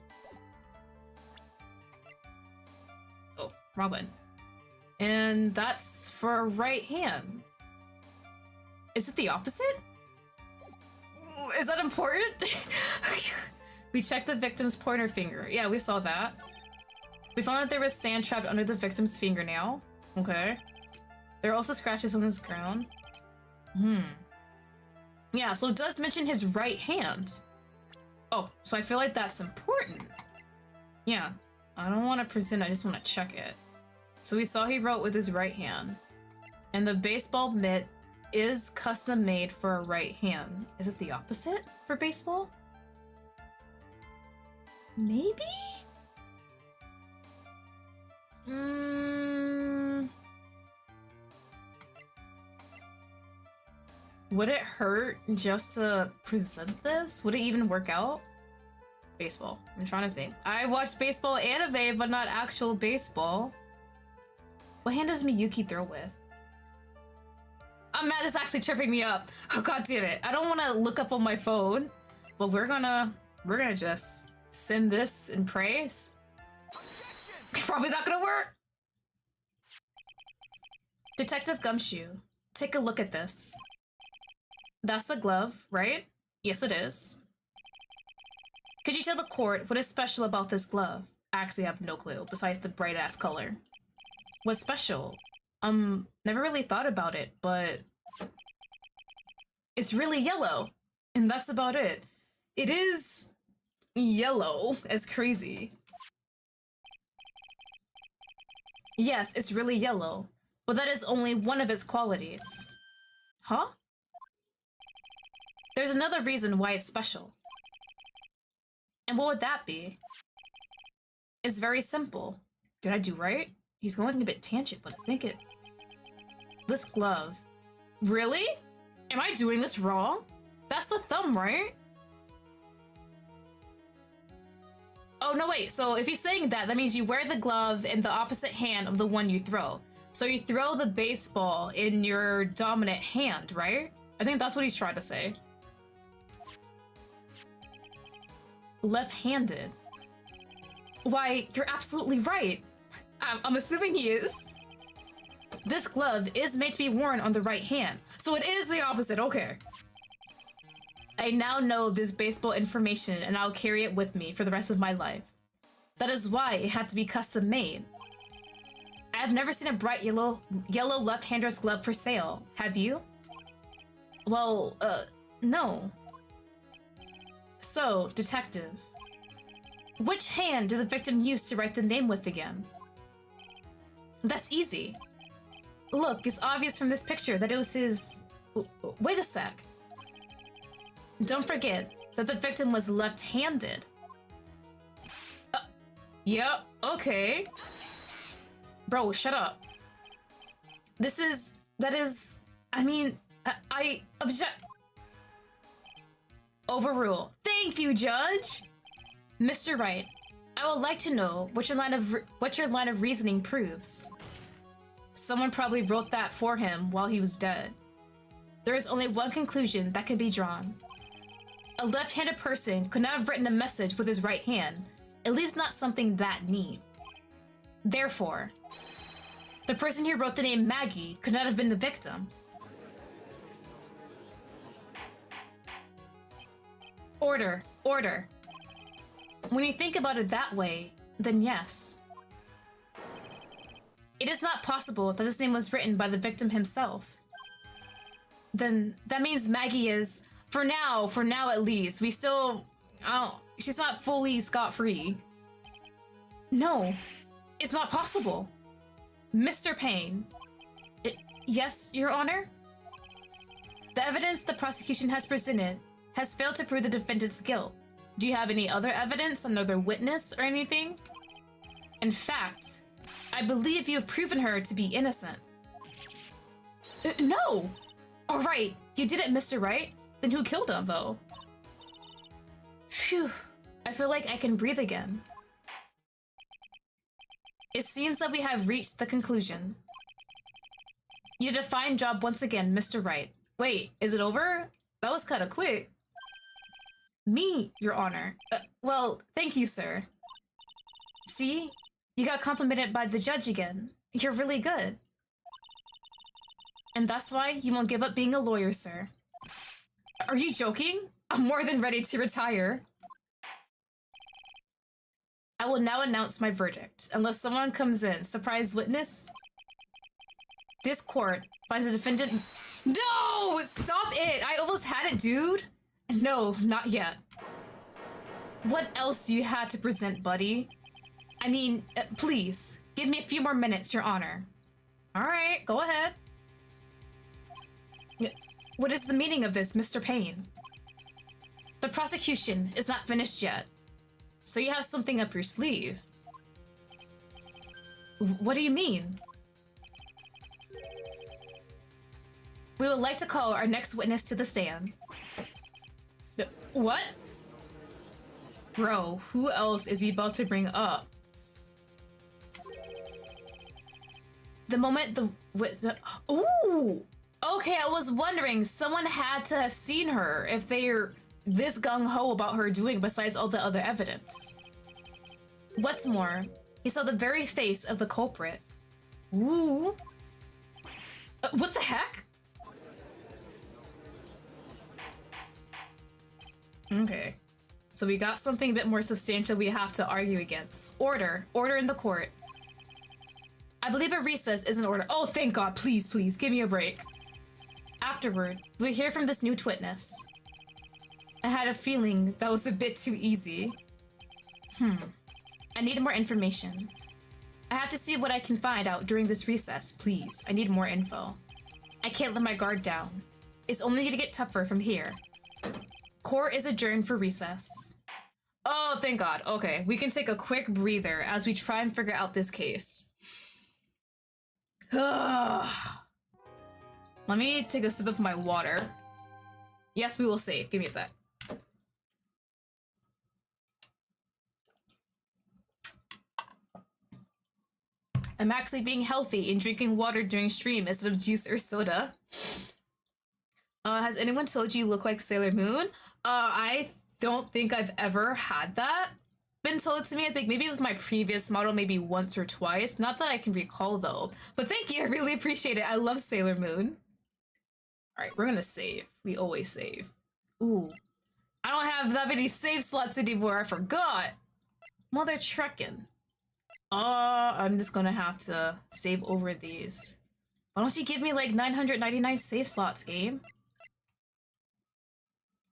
Oh, Robin. And that's for a right hand. Is it the opposite? Is that important? We checked the victim's pointer finger. Yeah, we saw that. We found that there was sand trapped under the victim's fingernail. Okay. There are also scratches on his ground. Yeah, so it does mention his right hand. Oh, so I feel like that's important. Yeah, I don't want to present, I just want to check it. So we saw he wrote with his right hand. And the baseball mitt is custom made for a right hand. Is it the opposite for baseball? Maybe? Would it hurt just to present this? Would it even work out? Baseball. I'm trying to think. I watched baseball anime, but not actual baseball. What hand does Miyuki throw with? I'm mad, this is actually tripping me up. Oh, god damn it. I don't want to look up on my phone, but we're gonna just send this and praise. Probably not gonna work. Detective Gumshoe, take a look at this. That's the glove, right? Yes, it is. Could you tell the court what is special about this glove? I actually have no clue, besides the bright-ass color. What's special? Never really thought about it, but it's really yellow, and that's about it. It is yellow as crazy. Yes, it's really yellow, but that is only one of its qualities. Huh? There's another reason why it's special. And what would that be? It's very simple. Did I do right? He's going a bit tangent, but I think it... This glove. Really? Am I doing this wrong? That's the thumb, right? Oh, no, wait. So if he's saying that, that means you wear the glove in the opposite hand of the one you throw. So you throw the baseball in your dominant hand, right? I think that's what he's trying to say. Left-handed. Why, you're absolutely right. I'm assuming he is. This glove is made to be worn on the right hand, so it is the opposite. Okay. I now know this baseball information, and I'll carry it with me for the rest of my life. That is why it had to be custom made. I have never seen a bright yellow left-hander's glove for sale. Have you? Well, no. So, detective, which hand did the victim use to write the name with again? That's easy. Look, it's obvious from this picture that it was his... Wait a sec. Don't forget that the victim was left-handed. Yeah, okay. Bro, shut up. I mean, I object. Overrule. Thank you, Judge. Mr. Wright, I would like to know what your line of reasoning proves. Someone probably wrote that for him while he was dead. There is only one conclusion that can be drawn. A left-handed person could not have written a message with his right hand, at least not something that neat. Therefore, the person who wrote the name Maggie could not have been the victim. Order, order. When you think about it that way, then yes. It is not possible that this name was written by the victim himself. Then that means Maggie is, for now at least, she's not fully scot-free. No, it's not possible. Mr. Payne. Yes, Your Honor? The evidence the prosecution has presented has failed to prove the defendant's guilt. Do you have any other evidence, another witness, or anything? In fact, I believe you have proven her to be innocent. No! Alright, you did it, Mr. Wright. Then who killed him, though? Phew, I feel like I can breathe again. It seems that we have reached the conclusion. You did a fine job once again, Mr. Wright. Wait, is it over? That was kind of quick. Me, Your Honor. Well, thank you, sir. See? You got complimented by the judge again. You're really good. And that's why you won't give up being a lawyer, sir. Are you joking? I'm more than ready to retire. I will now announce my verdict, unless someone comes in. Surprise witness? This court finds the defendant... No! Stop it! I almost had it, dude! No, not yet. What else do you have to present, buddy? I mean, please, give me a few more minutes, Your Honor. Alright, go ahead. What is the meaning of this, Mr. Payne? The prosecution is not finished yet. So you have something up your sleeve. What do you mean? We would like to call our next witness to the stand. What? Bro, who else is he about to bring up? The moment the ooh! Okay, I was wondering, someone had to have seen her if they're this gung-ho about her doing besides all the other evidence. What's more, he saw the very face of the culprit. Ooh. What the heck? Okay. So we got something a bit more substantial we have to argue against. Order. Order in the court. I believe a recess is in order. Oh, thank God. Please, please, give me a break. Afterward, we hear from this new witness. I had a feeling that was a bit too easy. I need more information. I have to see what I can find out during this recess, please. I need more info. I can't let my guard down. It's only gonna get tougher from here. Court is adjourned for recess. Oh, thank God. Okay, we can take a quick breather as we try and figure out this case. Let me take a sip of my water. Yes, we will save. Give me a sec. I'm actually being healthy and drinking water during stream instead of juice or soda. Has anyone told you look like Sailor Moon? I don't think I've ever had that been told to me. I think maybe with my previous model, maybe once or twice. Not that I can recall though. But thank you, I really appreciate it. I love Sailor Moon. Alright, we're gonna save. We always save. Ooh. I don't have that many save slots anymore, I forgot! Mother trekkin'. I'm just gonna have to save over these. Why don't you give me like 999 save slots, game?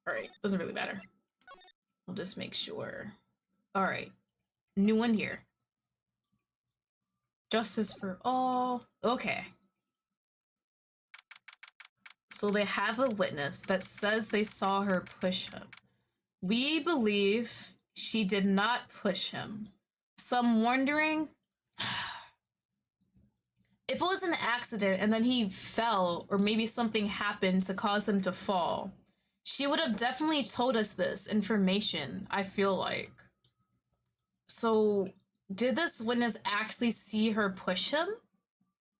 Alright, doesn't really matter. We'll just make sure. Alright. New one here. Justice for all. Okay. So they have a witness that says they saw her push him. We believe she did not push him. So I'm wondering if it was an accident and then he fell, or maybe something happened to cause him to fall. She would have definitely told us this information, I feel like. So did this witness actually see her push him?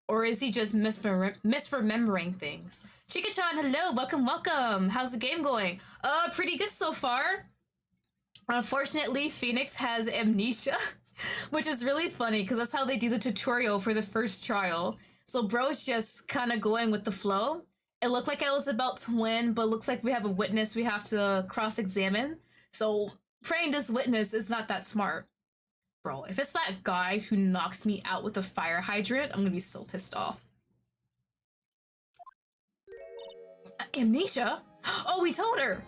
Or is he just misremembering things? Chika-chan, hello, welcome, welcome. How's the game going? Pretty good so far. Unfortunately, Phoenix has amnesia, which is really funny because that's how they do the tutorial for the first trial. So bro's just kind of going with the flow. It looked like I was about to win, but looks like we have a witness we have to cross-examine. So praying this witness is not that smart. Bro, if it's that guy who knocks me out with a fire hydrant, I'm gonna be so pissed off. Amnesia? Oh, we told her!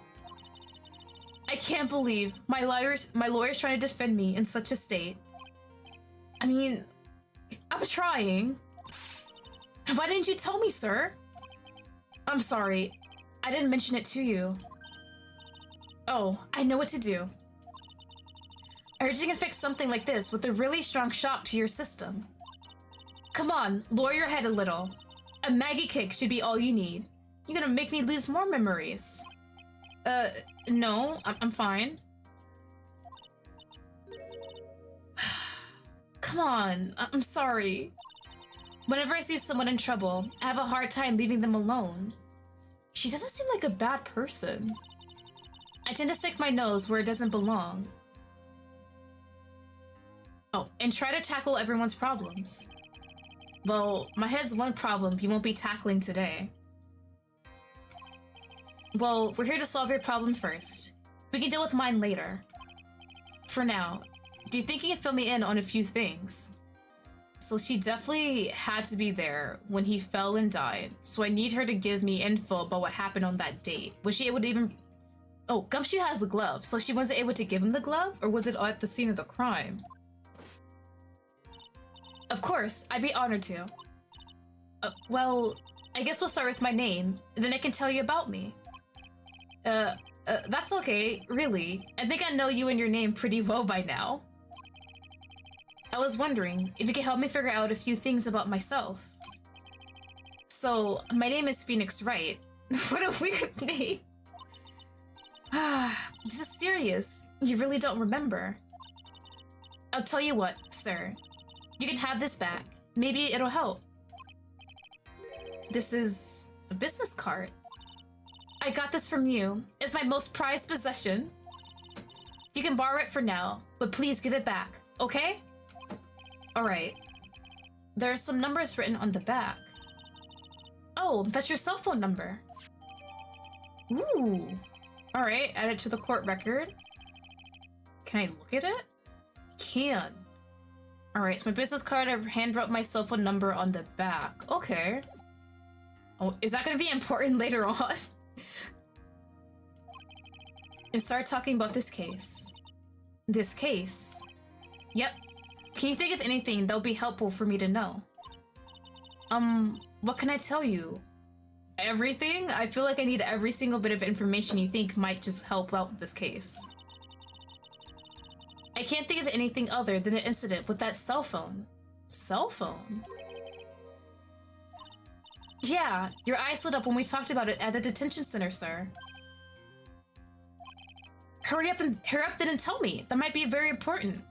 I can't believe my lawyer's trying to defend me in such a state. I mean, I was trying. Why didn't you tell me, sir? I'm sorry. I didn't mention it to you. Oh, I know what to do. I heard you can fix something like this with a really strong shock to your system. Come on, lower your head a little. A Maggie kick should be all you need. You're gonna make me lose more memories. No, I'm fine. Come on, I'm sorry. Whenever I see someone in trouble, I have a hard time leaving them alone. She doesn't seem like a bad person. I tend to stick my nose where it doesn't belong. Oh, and try to tackle everyone's problems. Well, my head's one problem you won't be tackling today. Well, we're here to solve your problem first. We can deal with mine later. For now, do you think you can fill me in on a few things? So she definitely had to be there when he fell and died, so I need her to give me info about what happened on that date. Was she able to even... Oh, Gumshoe has the glove, so she wasn't able to give him the glove? Or was it at the scene of the crime? Of course, I'd be honored to. Well, I guess we'll start with my name, and then I can tell you about me. That's okay, really. I think I know you and your name pretty well by now. I was wondering if you could help me figure out a few things about myself. So, my name is Phoenix Wright. What a weird name. This is serious. You really don't remember. I'll tell you what, sir. You can have this back. Maybe it'll help. This is a business card. I got this from you. It's my most prized possession. You can borrow it for now, but please give it back, okay? Alright. There are some numbers written on the back. Oh, that's your cell phone number. Ooh. Alright, add it to the court record. Can I look at it? Can. Alright, it's my business card. I handwrote my cell phone number on the back. Okay. Oh, is that gonna be important later on? And start talking about this case. This case? Yep. Can you think of anything that would be helpful for me to know? What can I tell you? Everything? I feel like I need every single bit of information you think might just help out with this case. I can't think of anything other than the incident with that cell phone. Cell phone? Yeah, your eyes lit up when we talked about it at the detention center, sir. Hurry up then and tell me. That might be very important.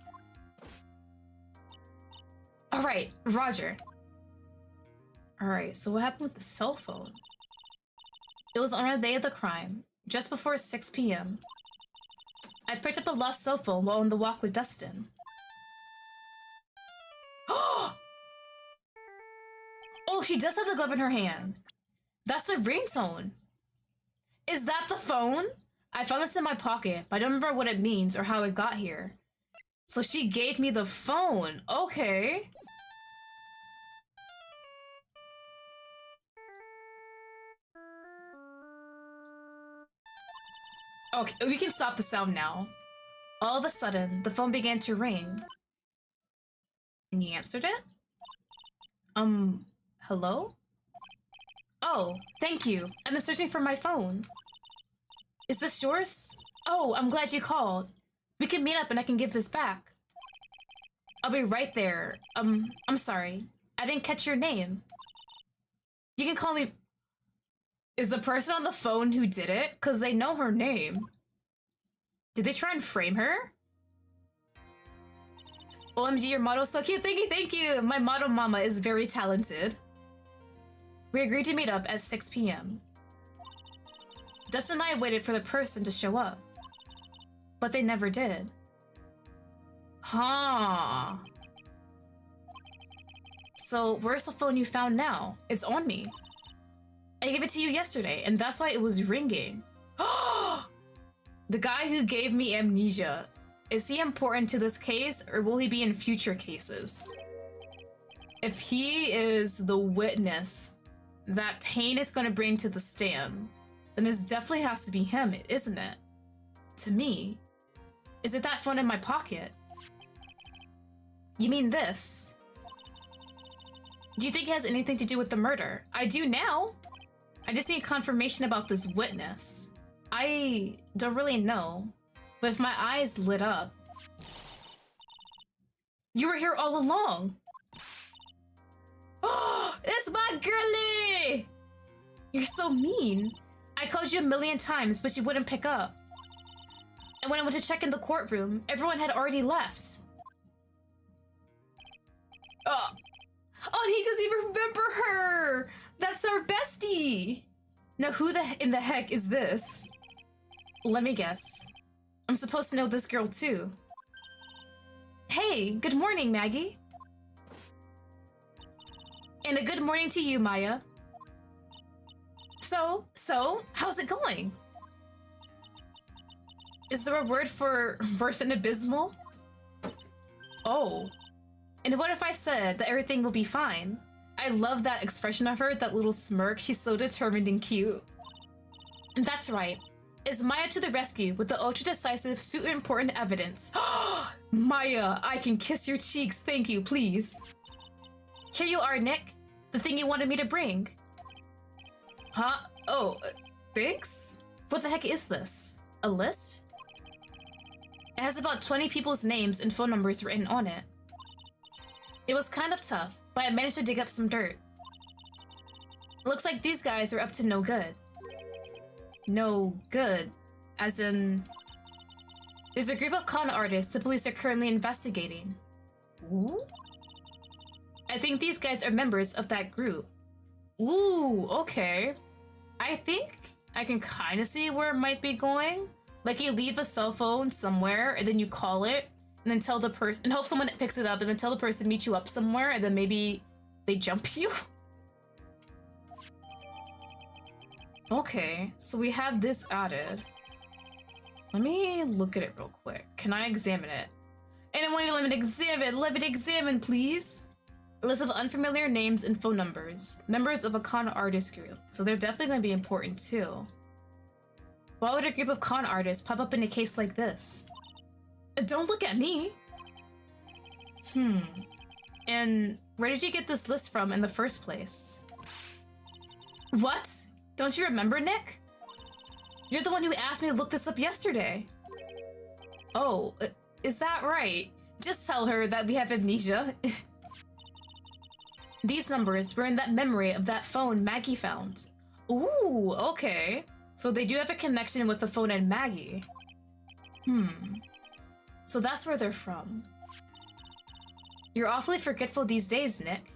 Alright, Roger. Alright, so what happened with the cell phone? It was on the day of the crime, just before 6 p.m. I picked up a lost cell phone while on the walk with Dustin. Oh, she does have the glove in her hand. That's the ringtone. Is that the phone? I found this in my pocket, but I don't remember what it means or how it got here. So she gave me the phone. Okay. Okay, we can stop the sound now. All of a sudden, the phone began to ring. And he answered it? Hello? Oh, thank you. I've been searching for my phone. Is this yours? Oh, I'm glad you called. We can meet up and I can give this back. I'll be right there. I'm sorry. I didn't catch your name. You can call me... Is the person on the phone who did it? Because they know her name. Did they try and frame her? OMG, your model's so cute. Thank you. My model mama is very talented. We agreed to meet up at 6 p.m. Dustin and I waited for the person to show up. But they never did. Huh. So, where's the phone you found now? It's on me. I gave it to you yesterday, and that's why it was ringing. The guy who gave me amnesia. Is he important to this case, or will he be in future cases? If he is the witness that Payne is going to bring to the stand, then this definitely has to be him, isn't it? To me. Is it that phone in my pocket? You mean this? Do you think it has anything to do with the murder? I do now. I just need confirmation about this witness. I don't really know, but if my eyes lit up... You were here all along! Oh, it's my girlie! You're so mean. I called you a million times, but you wouldn't pick up. And when I went to check in the courtroom, everyone had already left. Oh, he doesn't even remember her! That's our bestie! Now who in the heck is this? Let me guess. I'm supposed to know this girl too. Hey, good morning, Maggie. And a good morning to you, Maya. So, how's it going? Is there a word for worse and abysmal? Oh. And what if I said that everything will be fine? I love that expression of her, that little smirk. She's so determined and cute. And that's right. Is Maya to the rescue with the ultra-decisive, super important evidence. Maya, I can kiss your cheeks, thank you, please. Here you are, Nick. The thing you wanted me to bring. Huh? Oh, thanks? What the heck is this? A list? It has about 20 people's names and phone numbers written on it. It was kind of tough, but I managed to dig up some dirt. It looks like these guys are up to no good. No good, as in... There's a group of con artists the police are currently investigating. Ooh? I think these guys are members of that group. Ooh, okay. I think I can kind of see where it might be going. Like you leave a cell phone somewhere and then you call it and then tell the person, and hope someone picks it up and then tell the person to meet you up somewhere and then maybe they jump you. Okay, so we have this added. Let me look at it real quick. Can I examine it? Anyone let me examine, please. A list of unfamiliar names and phone numbers. Members of a con artist group. So they're definitely going to be important too. Why would a group of con artists pop up in a case like this? Don't look at me. And where did you get this list from in the first place? What? Don't you remember, Nick? You're the one who asked me to look this up yesterday. Oh, is that right? Just tell her that we have amnesia. These numbers were in that memory of that phone Maggie found. Ooh, okay. So they do have a connection with the phone and Maggie. So that's where they're from. You're awfully forgetful these days, Nick.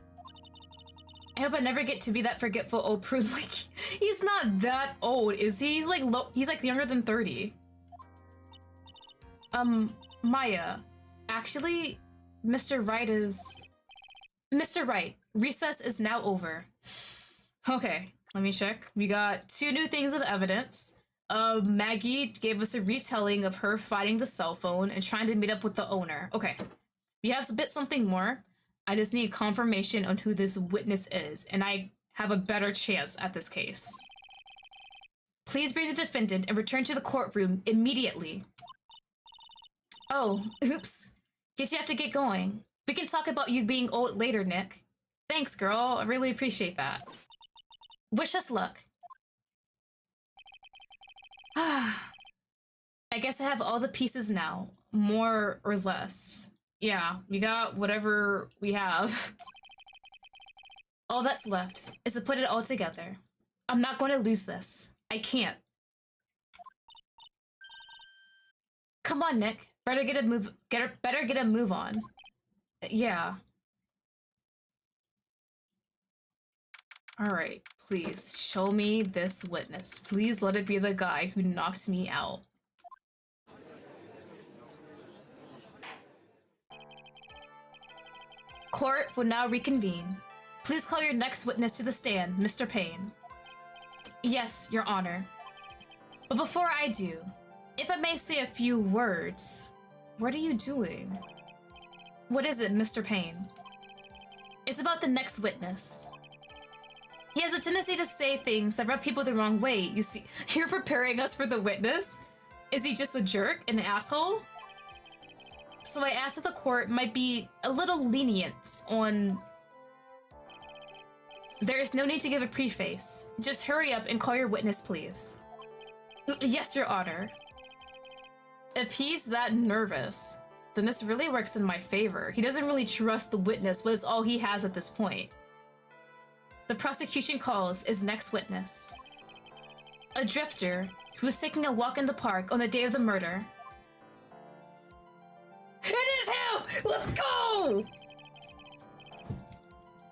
I hope I never get to be that forgetful old prune. Like, he's not that old, is he? He's like younger than 30. Maya, actually, Mr. Wright, recess is now over. Okay, let me check. We got 2 new things of evidence. Maggie gave us a retelling of her finding the cell phone and trying to meet up with the owner. Okay, we have something more. I just need confirmation on who this witness is, and I have a better chance at this case. Please bring the defendant and return to the courtroom immediately. Oh, oops. Guess you have to get going. We can talk about you being old later, Nick. Thanks, girl. I really appreciate that. Wish us luck. I guess I have all the pieces now, more or less. Yeah, we got whatever we have. All that's left is to put it all together. I'm not going to lose this. I can't. Come on, Nick. Better get a move on. Yeah. All right, please show me this witness. Please let it be the guy who knocked me out. Court will now reconvene. Please call your next witness to the stand, Mr. Payne. Yes, Your Honor. But before I do, if I may say a few words, what are you doing? What is it, Mr. Payne? It's about the next witness. He has a tendency to say things that rub people the wrong way. You see, you're preparing us for the witness? Is he just a jerk, an asshole? So I asked if the court might be a little lenient on... There is no need to give a preface. Just hurry up and call your witness, please. Yes, Your Honor. If he's that nervous, then this really works in my favor. He doesn't really trust the witness, but it's all he has at this point. The prosecution calls his next witness. A drifter who was taking a walk in the park on the day of the murder. It is him! Let's go!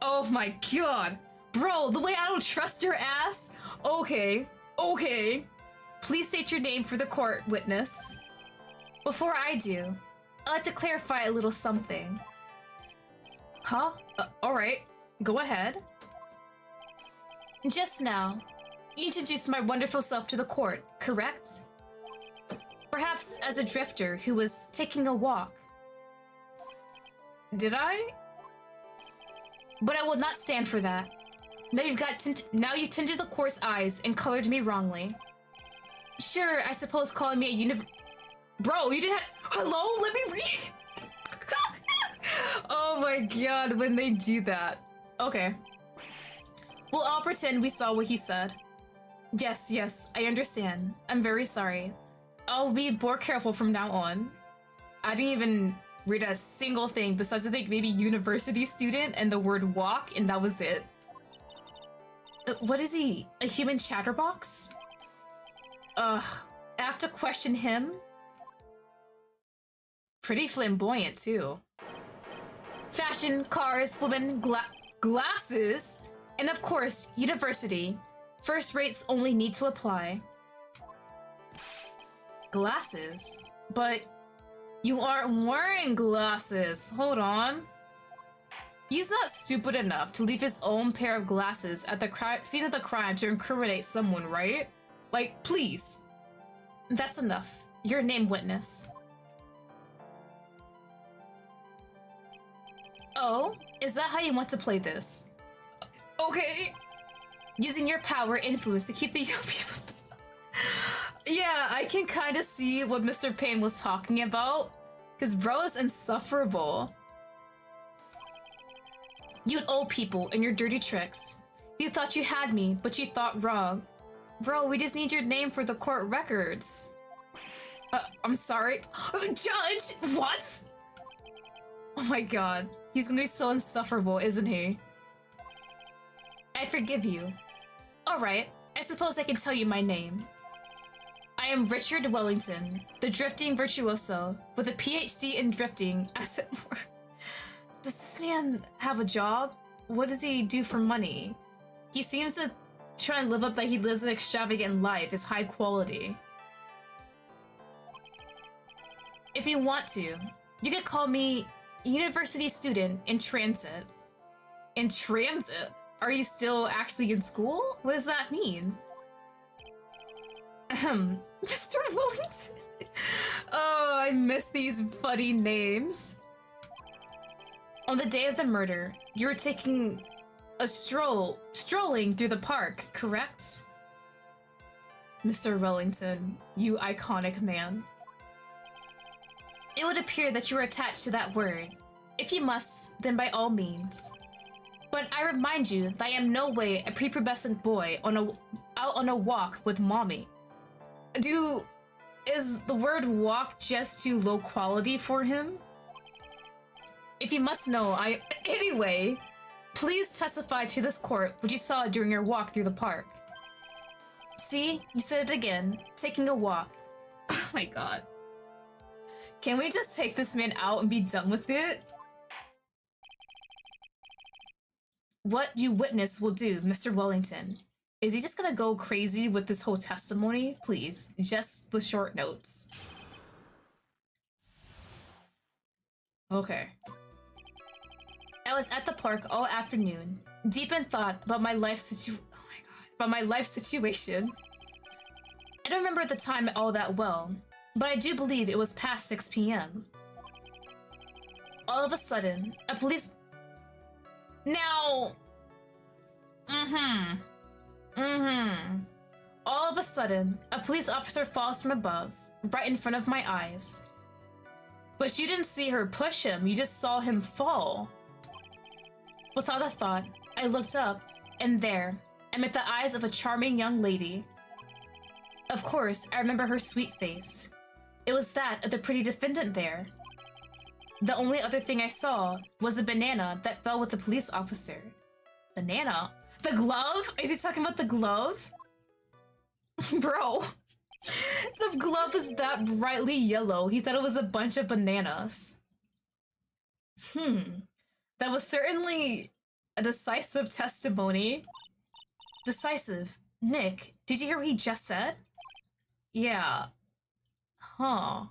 Oh my god. Bro, the way I don't trust your ass? Okay. Please state your name for the court, witness. Before I do, I'd like to clarify a little something. Huh? Alright. Go ahead. Just now, you introduced my wonderful self to the court, correct? Perhaps as a drifter who was taking a walk. Did I? But I will not stand for that. Now you've tinted the court's eyes and colored me wrongly. Sure, I suppose calling me a Bro, you didn't Hello? Let me read! Oh my god, when they do that. Okay. We'll all pretend we saw what he said. Yes, I understand. I'm very sorry. I'll be more careful from now on. I didn't even read a single thing besides I think maybe university student and the word walk, and that was it. What is he? A human chatterbox? Ugh. I have to question him? Pretty flamboyant, too. Fashion, cars, women, glasses, and of course, university. First rates only need to apply. Glasses? But you aren't wearing glasses. Hold on. He's not stupid enough to leave his own pair of glasses at the scene of the crime to incriminate someone, right? Like, please. That's enough. You're a named witness. Oh, is that how you want to play this? Okay. Using your power influence to keep the young people. Yeah, I can kind of see what Mr. Payne was talking about. Because bro is insufferable. You old people and your dirty tricks. You thought you had me, but you thought wrong. Bro, we just need your name for the court records. I'm sorry. Judge! What? Oh my god. He's gonna be so insufferable, isn't he? I forgive you. Alright, I suppose I can tell you my name. I am Richard Wellington, the drifting virtuoso, with a PhD in drifting. Does this man have a job? What does he do for money? He seems to try and live up that he lives an extravagant life, is high quality. If you want to, you could call me university student in transit. In transit? Are you still actually in school? What does that mean? Mr. Wellington. Oh, I miss these funny names. On the day of the murder, you were taking a strolling through the park, correct? Mr. Wellington, you iconic man. It would appear that you were attached to that word. If you must, then by all means. But I remind you that I am no way a prepubescent boy out on a walk with mommy. Is the word walk just too low quality for him? If you must know, anyway, please testify to this court what you saw during your walk through the park. See, you said it again, taking a walk. Oh my god. Can we just take this man out and be done with it? What you witnessed will do, Mr. Wellington. Is he just gonna go crazy with this whole testimony? Please, just the short notes. Okay. I was at the park all afternoon, deep in thought about my life situation. I don't remember the time all that well, but I do believe it was past 6 p.m. All of a sudden, a police... Now... All of a sudden, a police officer falls from above, right in front of my eyes. But you didn't see her push him, you just saw him fall. Without a thought, I looked up, and there, I met the eyes of a charming young lady. Of course, I remember her sweet face. It was that of the pretty defendant there. The only other thing I saw was a banana that fell with the police officer. Banana? The glove? Is he talking about the glove? Bro. The glove is that brightly yellow. He said it was a bunch of bananas. That was certainly a decisive testimony. Decisive. Nick, did you hear what he just said? Yeah. Huh.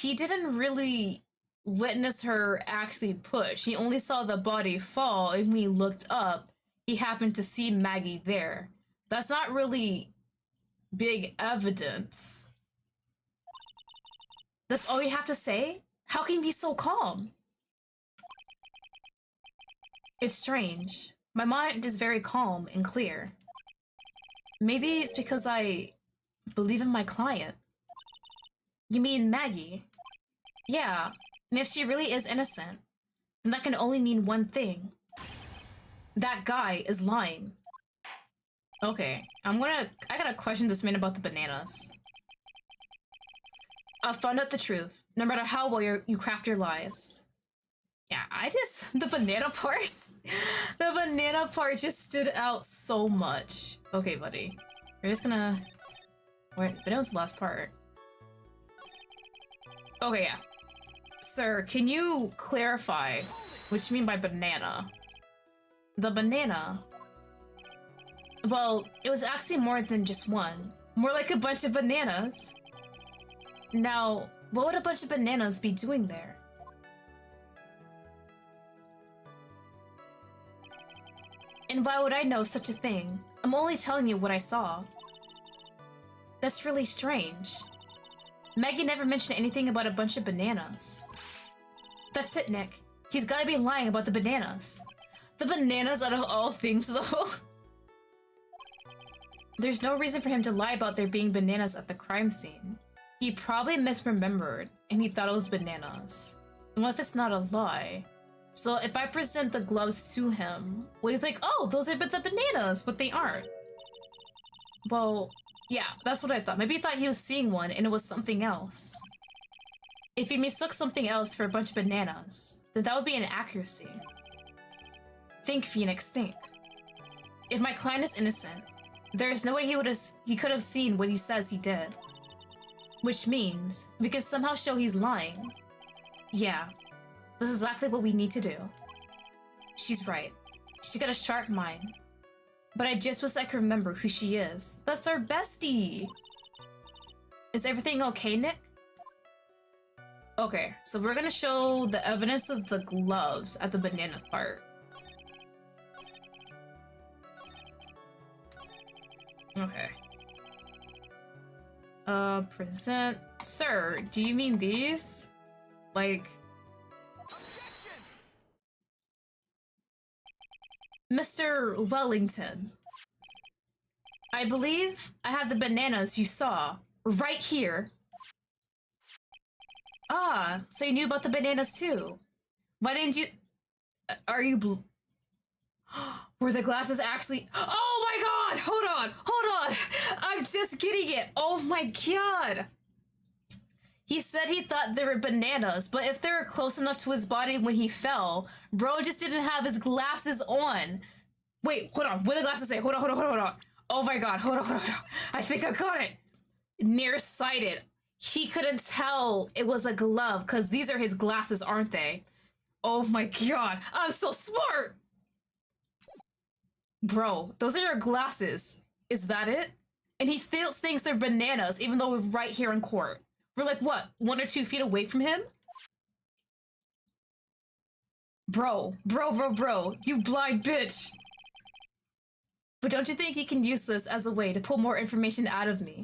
he didn't really witness her actually push. He only saw the body fall, and when he looked up, he happened to see Maggie there. That's not really big evidence. That's all you have to say? How can you be so calm? It's strange. My mind is very calm and clear. Maybe it's because I believe in my client. You mean Maggie? Yeah, and if she really is innocent, then that can only mean one thing. That guy is lying. Okay, I gotta question this man about the bananas. I found out the truth, no matter how well you craft your lies. Yeah, the banana parts, the banana part just stood out so much. Okay, buddy. We're just gonna, wait, but it was the last part. Okay, yeah. Sir, can you clarify what you mean by banana? The banana? Well, it was actually more than just one. More like a bunch of bananas. Now, what would a bunch of bananas be doing there? And why would I know such a thing? I'm only telling you what I saw. That's really strange. Maggie never mentioned anything about a bunch of bananas. That's it, Nick. He's gotta be lying about the bananas. The bananas out of all things, though. There's no reason for him to lie about there being bananas at the crime scene. He probably misremembered, and he thought it was bananas. And what if it's not a lie? So if I present the gloves to him, would he think, oh, those are the bananas, but they aren't? Well, yeah, that's what I thought. Maybe he thought he was seeing one, and it was something else. If he mistook something else for a bunch of bananas, then that would be an accuracy. Think, Phoenix, think. If my client is innocent, there is no way he could have seen what he says he did. Which means we can somehow show he's lying. Yeah, this is exactly what we need to do. She's right. She got a sharp mind. But I just wish I could remember who she is. That's our bestie! Is everything okay, Nick? Okay, so we're gonna show the evidence of the gloves at the banana part. Okay. Present. Sir, do you mean these? Like... Mr. Wellington. I believe I have the bananas you saw right here. Ah, so you knew about the bananas too. Why didn't you... Are you blue? Were the glasses actually... Oh my god! Hold on! I'm just getting it! Oh my god! He said he thought they were bananas, but if they were close enough to his body when he fell, bro just didn't have his glasses on. Wait, hold on. What did the glasses say? Hold on. Oh my god, hold on. I think I got it. Nearsighted. He couldn't tell it was a glove, because these are his glasses, aren't they? Oh my god, I'm so smart! Bro, those are your glasses. Is that it? And he still thinks they're bananas, even though we're right here in court. We're like, what, 1 or 2 feet away from him? Bro, you blind bitch! But don't you think you can use this as a way to pull more information out of me?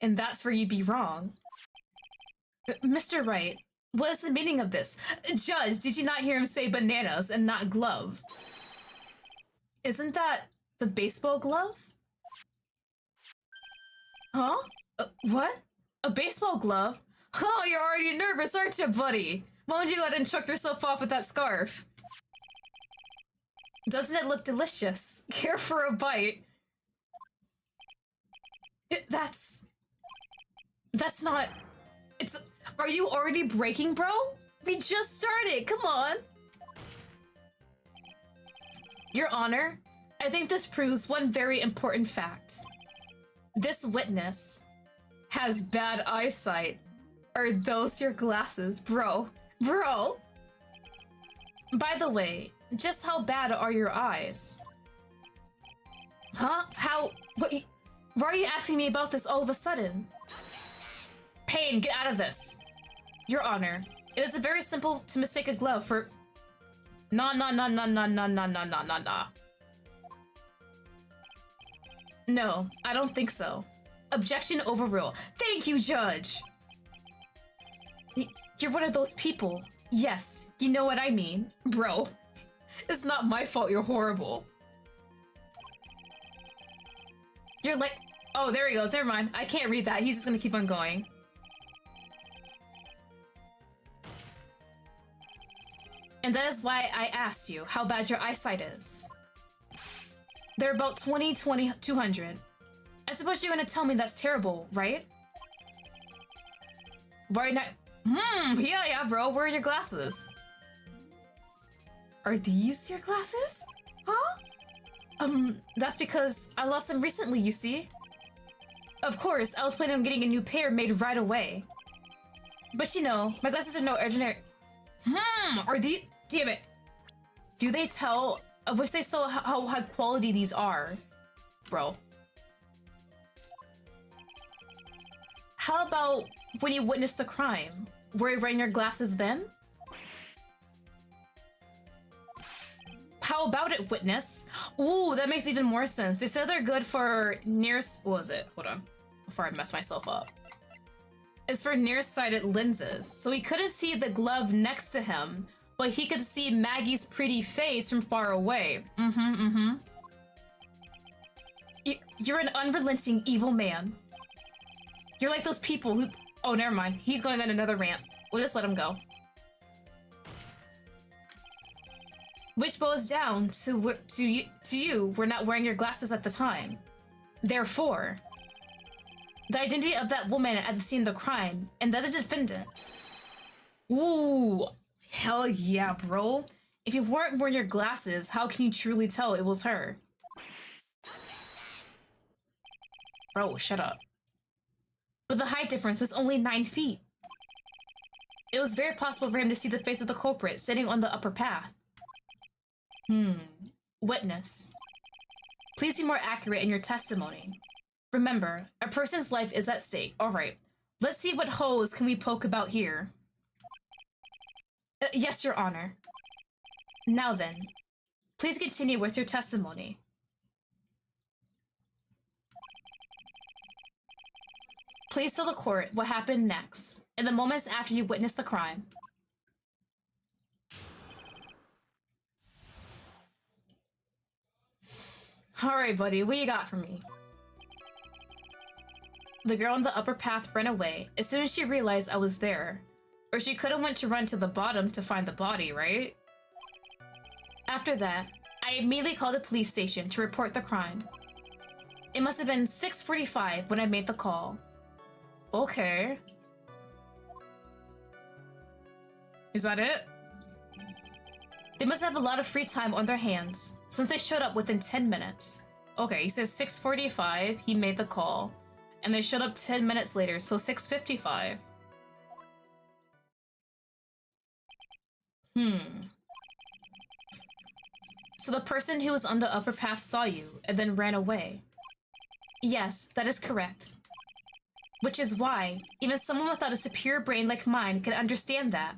And that's where you'd be wrong. Mr. Wright, what is the meaning of this? Judge, did you not hear him say bananas and not glove? Isn't that the baseball glove? Huh? What? A baseball glove? Oh, you're already nervous, aren't you, buddy? Why don't you go ahead and chuck yourself off with that scarf? Doesn't it look delicious? Care for a bite? That's not... It's... Are you already breaking, bro? We just started, come on! Your Honor, I think this proves one very important fact. This witness has bad eyesight. Are those your glasses, bro? Bro! By the way, just how bad are your eyes? Huh? How? Why are you asking me about this all of a sudden? Pain, get out of this. Your Honor, it is very simple to mistake a glove for... Nah. No, I don't think so. Objection overruled. Thank you, Judge! You're one of those people. Yes, you know what I mean. Bro, it's not my fault you're horrible. You're like... Oh, there he goes. Never mind. I can't read that. He's just gonna keep on going. And that is why I asked you how bad your eyesight is. They're about 200. I suppose you're gonna tell me that's terrible, right? Very nice. Yeah, bro. Where are your glasses? Are these your glasses? Huh? That's because I lost them recently, you see? Of course, I was planning on getting a new pair made right away. But you know, my glasses are no ordinary. Are these... Damn it. Do they tell... I wish they saw how high quality these are. Bro. How about when you witnessed the crime? Were you wearing your glasses then? How about it, witness? Ooh, that makes even more sense. They said they're good for near... What was it? Hold on. Before I mess myself up. It's for nearsighted lenses. So he couldn't see the glove next to him, but he could see Maggie's pretty face from far away. You're an unrelenting evil man. You're like those people who... Oh, never mind. He's going on another rant. We'll just let him go. Which boils down to you were not wearing your glasses at the time. Therefore, the identity of that woman at the scene of the crime and the defendant. Ooh, hell yeah, bro. If you weren't wearing your glasses, how can you truly tell it was her? Bro, shut up. But the height difference was only 9 feet. It was very possible for him to see the face of the culprit sitting on the upper path. Witness. Please be more accurate in your testimony. Remember, a person's life is at stake. Alright, let's see what holes can we poke about here. Yes, Your Honor. Now then, please continue with your testimony. Please tell the court what happened next, in the moments after you witnessed the crime. Alright, buddy, what you got for me? The girl on the upper path ran away as soon as she realized I was there. Or she could have went to run to the bottom to find the body, right? After that, I immediately called the police station to report the crime. It must have been 6:45 when I made the call. Okay. Is that it? They must have a lot of free time on their hands, since they showed up within 10 minutes. Okay, he says 6:45, he made the call. And they showed up 10 minutes later, so 6:55. So the person who was on the upper path saw you, and then ran away. Yes, that is correct. Which is why, even someone without a superior brain like mine can understand that.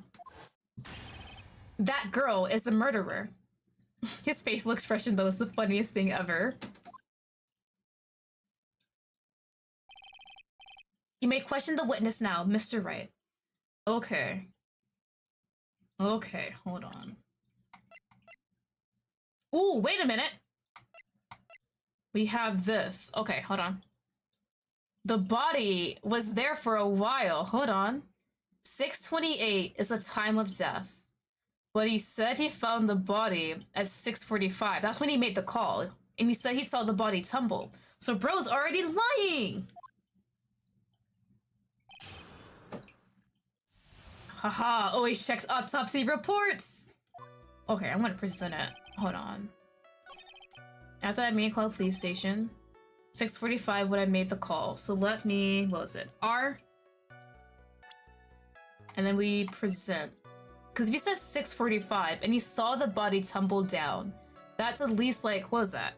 That girl is the murderer. His facial expression, though, is the funniest thing ever. You may question the witness now, Mr. Wright. Okay. Okay, hold on. Ooh, wait a minute! We have this. Okay, hold on. The body was there for a while. Hold on. 6:28 is the time of death. But he said he found the body at 6:45. That's when he made the call. And he said he saw the body tumble. So bro's already lying! Haha, always checks autopsy reports! Okay, I'm gonna present it. Hold on. After I made a call to the police station, 6:45 when I made the call. So let me, what was it? R? And then we present. Because if he says 6:45 and he saw the body tumble down, that's at least like, what was that?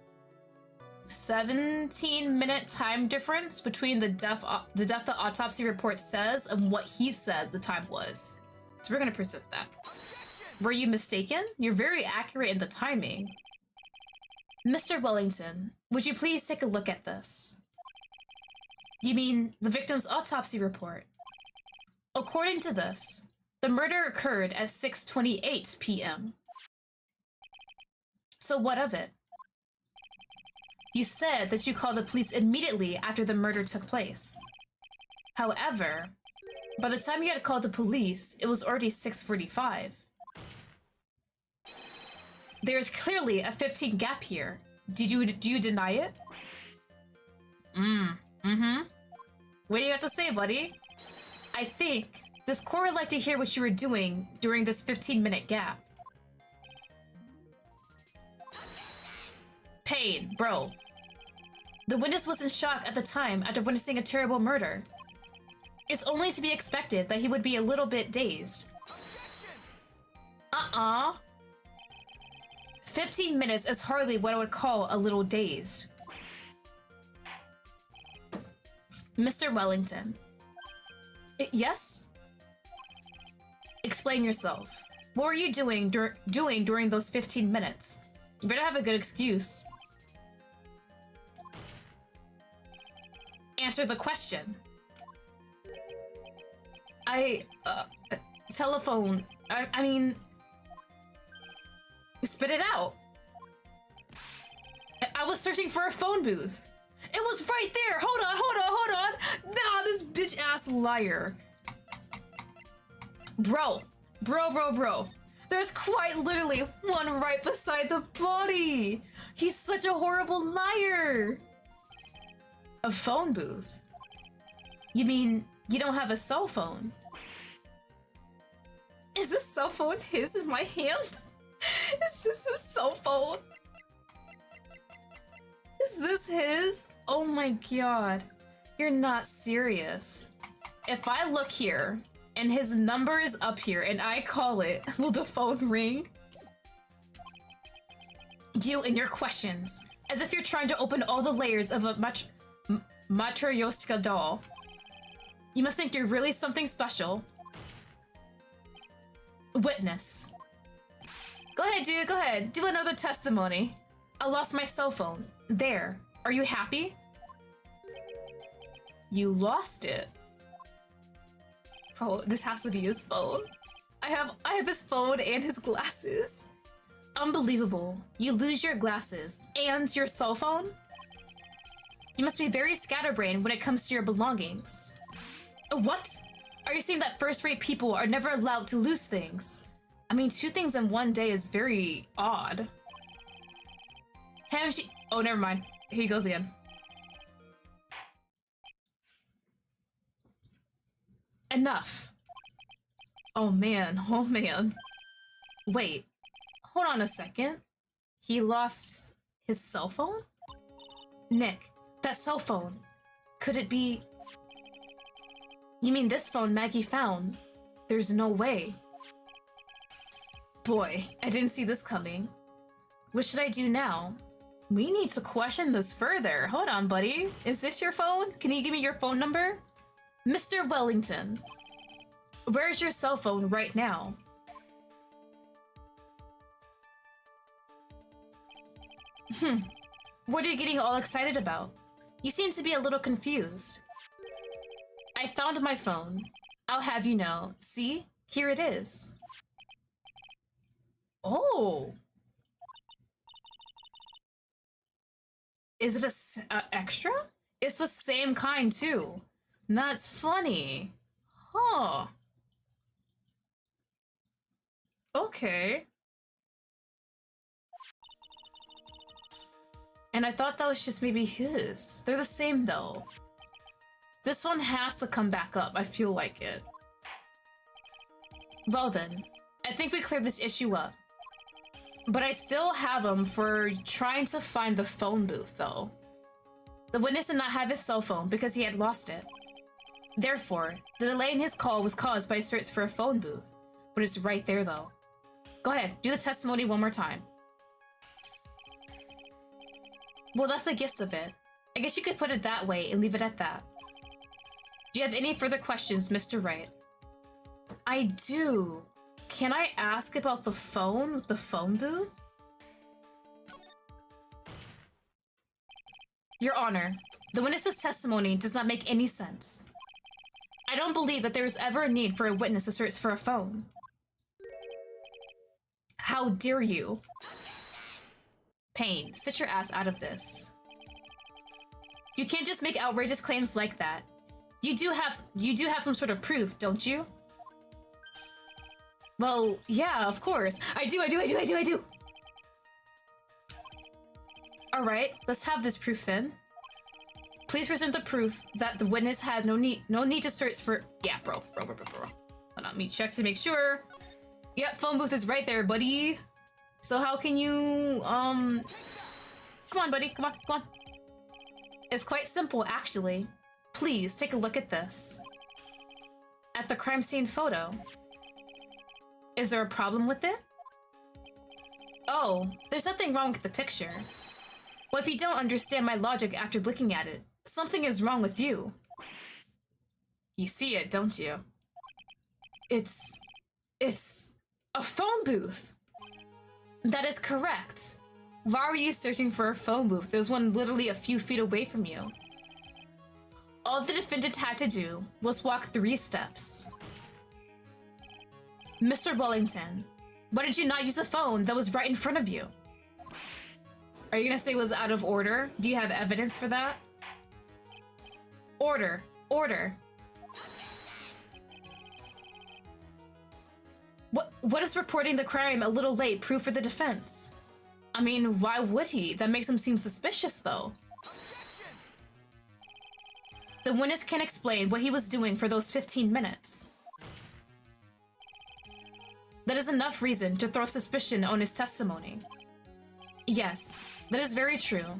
17-minute time difference between the death the autopsy report says and what he said the time was. So we're gonna preserve that. Were you mistaken? You're very accurate in the timing. Mr. Wellington, would you please take a look at this? You mean the victim's autopsy report? According to this, the murder occurred at 6:28 p.m. So what of it? You said that you called the police immediately after the murder took place. However, by the time you had called the police, it was already 6:45. There's clearly a 15 gap here. Do you deny it? What do you have to say, buddy? I think this court would like to hear what you were doing during this 15-minute gap. Pain, bro. The witness was in shock at the time after witnessing a terrible murder. It's only to be expected that he would be a little bit dazed. 15 minutes is hardly what I would call a little dazed. Mr. Wellington. Yes? Explain yourself. What were you doing during those 15 minutes? You better have a good excuse. Answer the question. Telephone. I mean... Spit it out. I was searching for a phone booth. It was right there. Hold on. Nah, this bitch ass liar. Bro. There's quite literally one right beside the body. He's such a horrible liar. A phone booth? You mean you don't have a cell phone? Is this cell phone his in my hand? Is this his cell phone? Is this his? Oh my god. You're not serious. If I look here, and his number is up here, and I call it, will the phone ring? You and your questions, as if you're trying to open all the layers of a Matryoshka doll. You must think you're really something special. Witness. Go ahead, dude, go ahead. Do another testimony. I lost my cell phone. There. Are you happy? You lost it. Oh, this has to be his phone. I have his phone and his glasses. Unbelievable. You lose your glasses and your cell phone? You must be very scatterbrained when it comes to your belongings. What? Are you saying that first-rate people are never allowed to lose things? I mean, 2 things in one day is very odd. Oh, never mind. Here he goes again. Enough. Oh man. Wait. Hold on a second. He lost his cell phone? Nick, that cell phone. Could it be... You mean this phone Maggie found? There's no way. Boy, I didn't see this coming. What should I do now? We need to question this further. Hold on, buddy. Is this your phone? Can you give me your phone number? Mr. Wellington. Where's your cell phone right now? What are you getting all excited about? You seem to be a little confused. I found my phone. I'll have you know. See? Here it is. Oh. Is it a extra? It's the same kind too. That's funny. Huh. Okay. And I thought that was just maybe his. They're the same though. This one has to come back up. I feel like it. Well then, I think we cleared this issue up. But I still have him for trying to find the phone booth though. The witness did not have his cell phone because he had lost it. Therefore, the delay in his call was caused by a search for a phone booth. But it's right there though. Go ahead, do the testimony one more time. Well, that's the gist of it. I guess you could put it that way and leave it at that. Do you have any further questions, Mr. Wright? I do. Can I ask about the phone with the phone booth? Your Honor, the witness's testimony does not make any sense. I don't believe that there is ever a need for a witness to search for a phone. How dare you? Payne, sit your ass out of this. You can't just make outrageous claims like that. You do have some sort of proof, don't you? Well, yeah, of course. I do. All right, let's have this proof then. Please present the proof that the witness had no need to search for. Yeah, bro. Hold on, let me check to make sure. Yep, phone booth is right there, buddy. So how can you, come on, buddy, come on. It's quite simple, actually. Please, take a look at this. At the crime scene photo. Is there a problem with it? Oh, there's nothing wrong with the picture. Well, if you don't understand my logic after looking at it, something is wrong with you. You see it, don't you? It's a phone booth. That is correct. Why were you searching for a phone booth? There's one literally a few feet away from you. All the defendant had to do was walk 3 steps. Mr. Wellington, why did you not use a phone that was right in front of you? Are you gonna say it was out of order? Do you have evidence for that? Order. What is reporting the crime a little late proof for the defense? I mean, why would he? That makes him seem suspicious, though. The witness can explain what he was doing for those 15 minutes. That is enough reason to throw suspicion on his testimony. Yes, that is very true.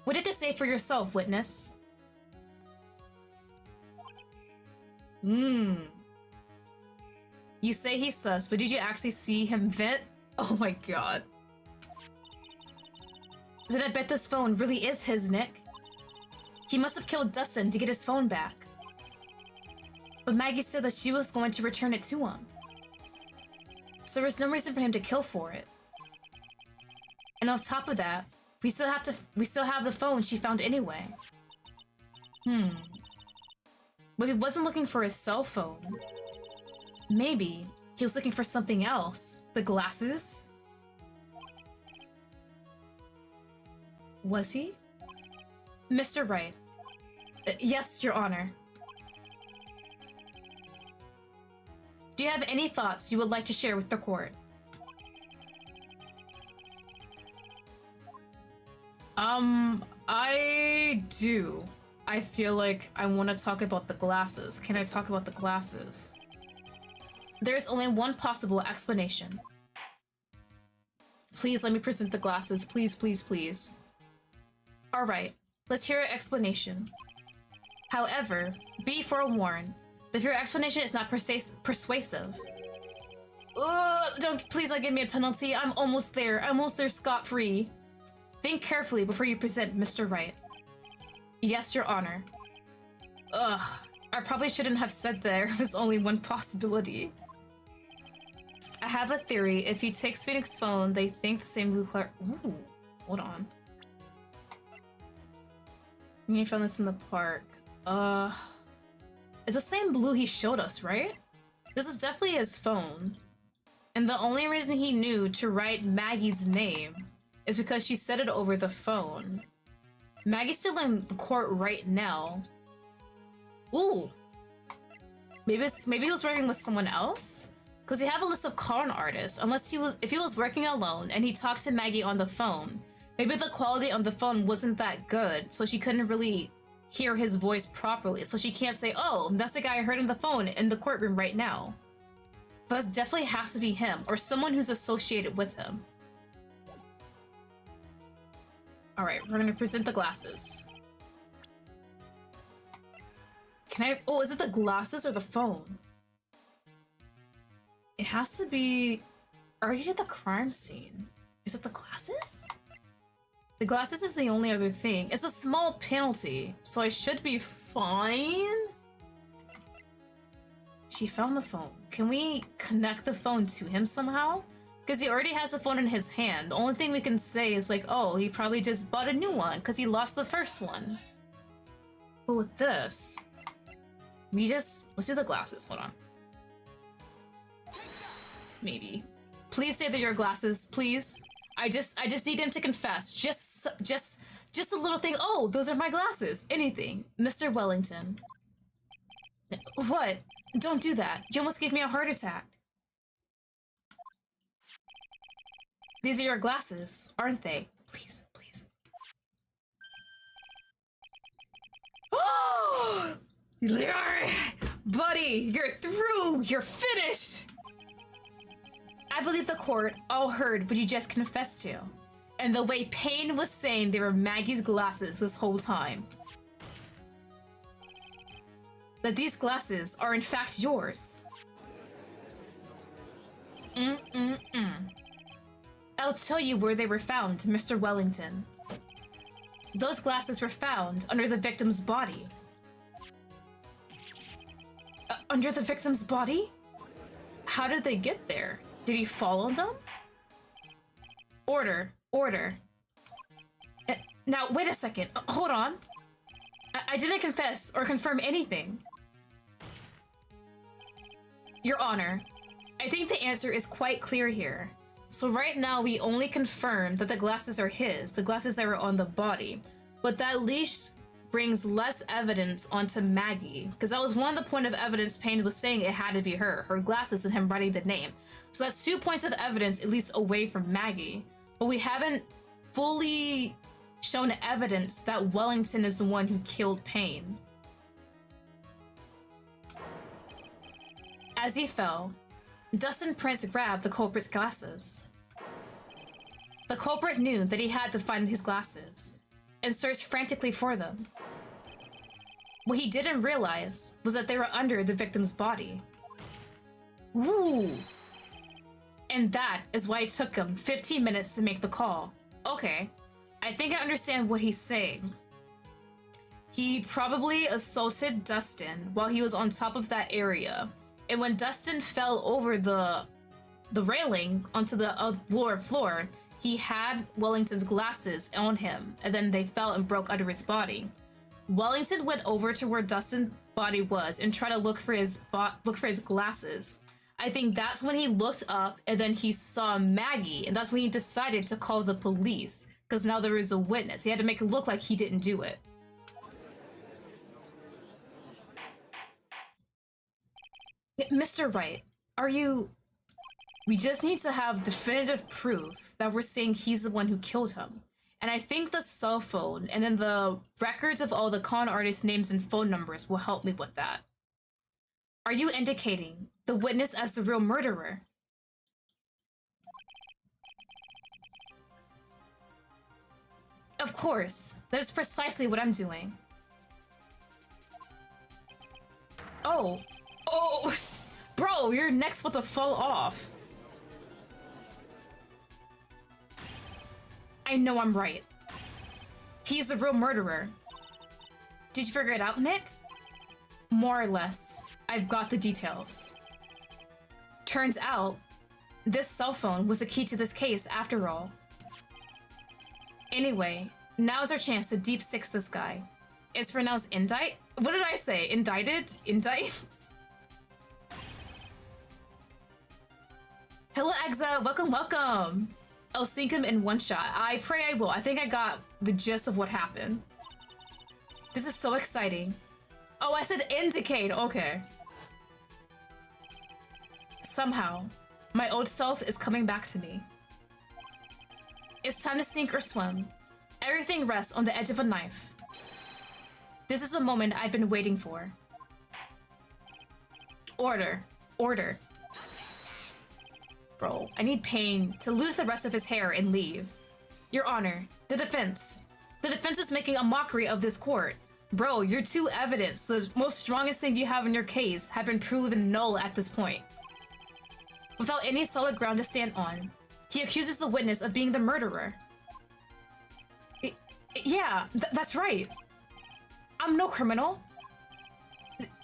What did you say for yourself, witness? You say he's sus, but did you actually see him vent? Oh my god. Then I bet this phone really is his, Nick. He must have killed Dustin to get his phone back. But Maggie said that she was going to return it to him. So there was no reason for him to kill for it. And on top of that, we still have the phone she found anyway. But he wasn't looking for his cell phone. Maybe he was looking for something else. The glasses? Was he? Mr. Wright. Yes, Your Honor. Do you have any thoughts you would like to share with the court? I do. I feel like I want to talk about the glasses. Can I talk about the glasses? There's only one possible explanation. Please let me present the glasses. Please, please, please. All right, let's hear an explanation. However, be forewarned, if your explanation is not persuasive. Please don't give me a penalty. I'm almost there scot-free. Think carefully before you present, Mr. Wright. Yes, Your Honor. I probably shouldn't have said there was only one possibility. I have a theory. If he takes Phoenix's phone, they think the same blue color. Ooh, hold on. You found this in the park. It's the same blue he showed us, right? This is definitely his phone. And the only reason he knew to write Maggie's name is because she said it over the phone. Maggie's still in the court right now. Ooh. Maybe he was working with someone else? Because we have a list of con artists. If he was working alone and he talks to Maggie on the phone, maybe the quality on the phone wasn't that good, so she couldn't really hear his voice properly. So she can't say, oh, that's the guy I heard on the phone in the courtroom right now. But that definitely has to be him, or someone who's associated with him. Alright, we're gonna present the glasses. Oh, is it the glasses or the phone? It has to be already at the crime scene. Is it the glasses? The glasses is the only other thing. It's a small penalty, so I should be fine. She found the phone. Can we connect the phone to him somehow? Because he already has the phone in his hand. The only thing we can say is like, oh, he probably just bought a new one because he lost the first one. But with this, let's do the glasses. Hold on. Maybe. Please say they're your glasses, please. I just need him to confess. Just a little thing. Oh, those are my glasses. Anything. Mr. Wellington. What? Don't do that. You almost gave me a heart attack. These are your glasses, aren't they? Please, please. Oh! Buddy, you're through! You're finished! I believe the court all heard what you just confessed to. And the way Payne was saying they were Maggie's glasses this whole time. That these glasses are in fact yours. I'll tell you where they were found, Mr. Wellington. Those glasses were found under the victim's body. Under the victim's body? How did they get there? Did he follow them? Order. Now, wait a second. Hold on. I didn't confess or confirm anything. Your Honor, I think the answer is quite clear here. So right now, we only confirm that the glasses are his, the glasses that were on the body. But that leash brings less evidence onto Maggie, because that was one of the point of evidence Payne was saying it had to be her glasses and him writing the name. So that's 2 points of evidence, at least away from Maggie. But we haven't fully shown evidence that Wellington is the one who killed Payne. As he fell, Dustin Prince grabbed the culprit's glasses. The culprit knew that he had to find his glasses, and searched frantically for them. What he didn't realize was that they were under the victim's body. Ooh! And that is why it took him 15 minutes to make the call. Okay, I think I understand what he's saying. He probably assaulted Dustin while he was on top of that area. And when Dustin fell over the railing onto the lower floor, he had Wellington's glasses on him, and then they fell and broke under his body. Wellington went over to where Dustin's body was and tried to look for his glasses. I think that's when he looked up and then he saw Maggie, and that's when he decided to call the police, because now there was a witness. He had to make it look like he didn't do it. Mr. Wright, are you... We just need to have definitive proof that we're saying he's the one who killed him. And I think the cell phone and then the records of all the con artists' names and phone numbers will help me with that. Are you indicating the witness as the real murderer? Of course, that is precisely what I'm doing. Oh, bro, your neck's about to fall off. I know I'm right. He's the real murderer. Did you figure it out, Nick? More or less. I've got the details. Turns out, this cell phone was the key to this case after all. Anyway, now's our chance to deep six this guy. It's pronounced indict? What did I say? Indicted? Indict? Hello, Exa. Welcome. I'll sink him in one shot. I pray I will. I think I got the gist of what happened. This is so exciting. Oh, I said indicate. Okay. Somehow, my old self is coming back to me. It's time to sink or swim. Everything rests on the edge of a knife. This is the moment I've been waiting for. Order. Bro, I need Payne to lose the rest of his hair and leave. Your Honor, the defense. The defense is making a mockery of this court. Bro, your two evidence, the most strongest thing you have in your case, have been proven null at this point. Without any solid ground to stand on, he accuses the witness of being the murderer. Yeah, that's right. I'm no criminal.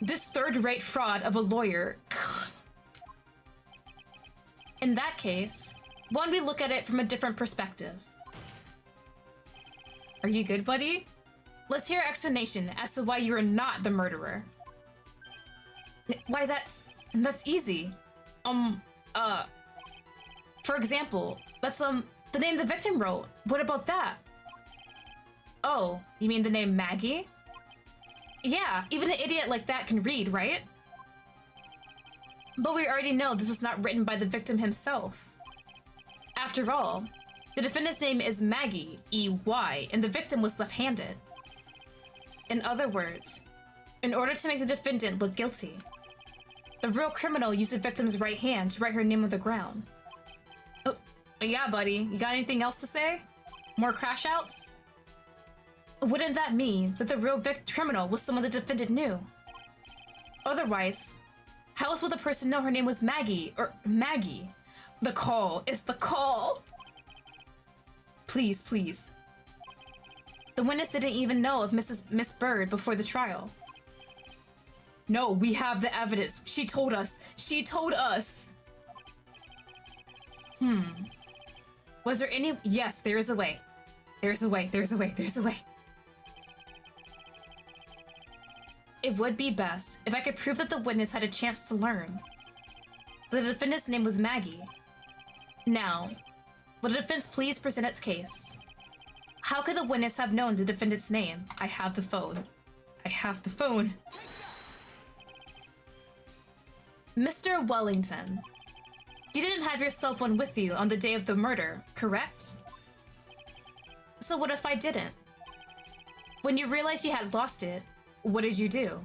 This third-rate fraud of a lawyer. In that case, why don't we look at it from a different perspective? Are you good, buddy? Let's hear an explanation as to why you are not the murderer. Why, that's easy. For example, that's the name the victim wrote. What about that? Oh, you mean the name Maggie? Yeah, even an idiot like that can read, right? But we already know this was not written by the victim himself. After all, the defendant's name is Maggie, E-Y, and the victim was left-handed. In other words, in order to make the defendant look guilty, the real criminal used the victim's right hand to write her name on the ground. Oh, yeah, buddy. You got anything else to say? More crash outs? Wouldn't that mean that the real criminal was someone the defendant knew? Otherwise, how else would the person know her name was Maggie, or Maggie? The call is the call! Please, please. The witness didn't even know of Miss Bird before the trial. No, we have the evidence. She told us. She told us. Was there any... Yes, there is a way. There's a way. There's a way. There's a way. It would be best if I could prove that the witness had a chance to learn. The defendant's name was Maggie. Now, will the defense please present its case? How could the witness have known the defendant's name? I have the phone. I have the phone. Mr. Wellington, you didn't have your cell phone with you on the day of the murder, correct? So what if I didn't? When you realized you had lost it, what did you do?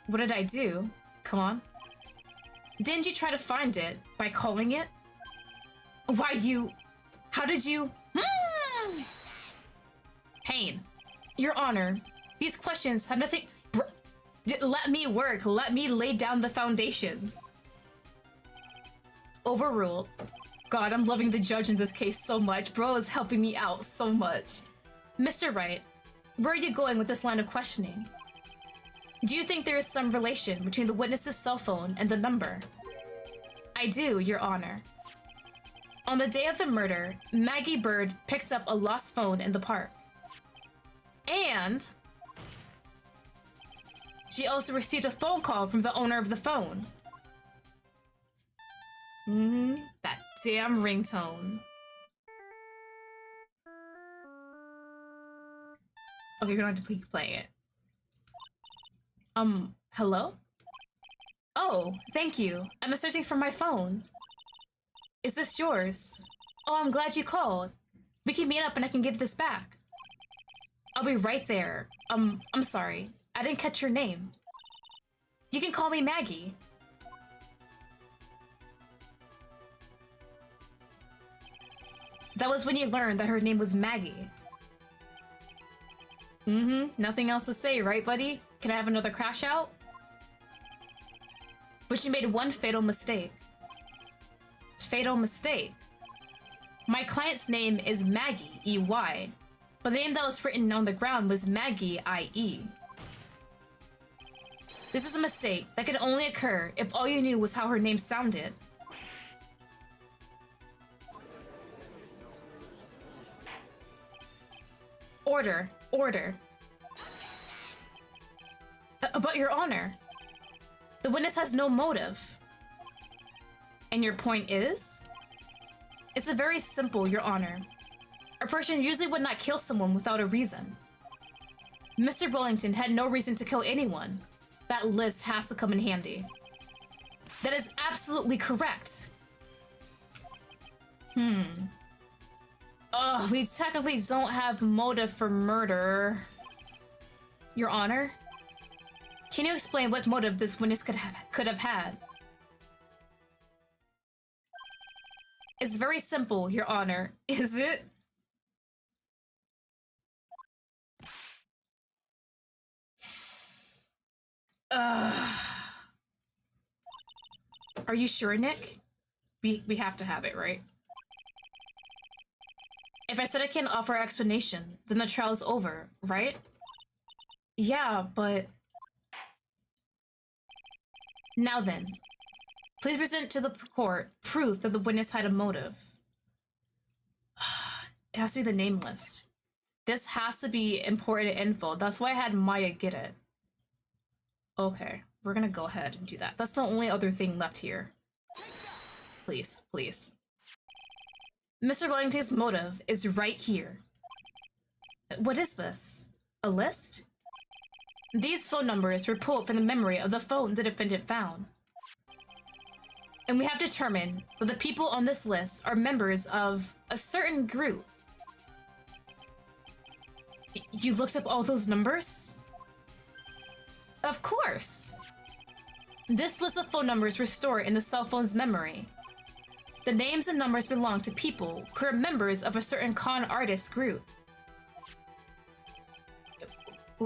What did I do? Come on. Didn't you try to find it by calling it? Why you... How did you... Pain. Your Honor, these questions have nothing... Let me work. Let me lay down the foundation. Overruled. God, I'm loving the judge in this case so much. Bro is helping me out so much. Mr. Wright, where are you going with this line of questioning? Do you think there is some relation between the witness's cell phone and the number? I do, Your Honor. On the day of the murder, Maggie Bird picked up a lost phone in the park. And she also received a phone call from the owner of the phone. That damn ringtone. Okay, we don't have to keep playing it. Hello? Oh, thank you. I'm searching for my phone. Is this yours? Oh, I'm glad you called. We can meet up and I can give this back. I'll be right there. I'm sorry. I didn't catch your name. You can call me Maggie. That was when you learned that her name was Maggie. Nothing else to say, right, buddy? Can I have another crash out? But you made one fatal mistake. Fatal mistake? My client's name is Maggie, E-Y. But the name that was written on the ground was Maggie, I-E. This is a mistake that could only occur if all you knew was how her name sounded. Order, order. But Your Honor, the witness has no motive. And your point is? It's very simple, Your Honor. A person usually would not kill someone without a reason. Mr. Wellington had no reason to kill anyone. That list has to come in handy. That is absolutely correct. We technically don't have motive for murder. Your Honor? Can you explain what motive this witness could have had? It's very simple, Your Honor. Is it? Are you sure, Nick? We have to have it, right? If I said I can't offer an explanation, then the trial's over, right? Yeah, but... Now then, please present to the court proof that the witness had a motive. It has to be the name list. This has to be important info. That's why I had Maya get it. Okay, we're gonna go ahead and do that. That's the only other thing left here. Please, please. Mr. Wellington's motive is right here. What is this? A list? These phone numbers were pulled from the memory of the phone the defendant found. And we have determined that the people on this list are members of a certain group. You looked up all those numbers? Of course! This list of phone numbers were stored in the cell phone's memory. The names and numbers belong to people who are members of a certain con artist group.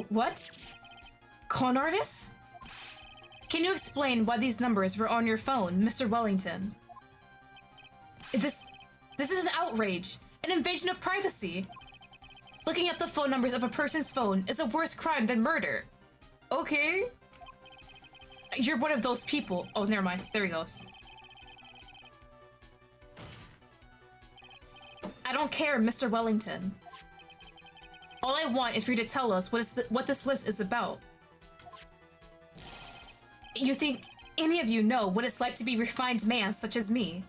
What? Con artists? Can you explain why these numbers were on your phone, Mr. Wellington? This is an outrage, an invasion of privacy. Looking up the phone numbers of a person's phone is a worse crime than murder. Okay. You're one of those people. Oh, never mind. There he goes. I don't care, Mr. Wellington. All I want is for you to tell us what this list is about. You think any of you know what it's like to be a refined man such as me?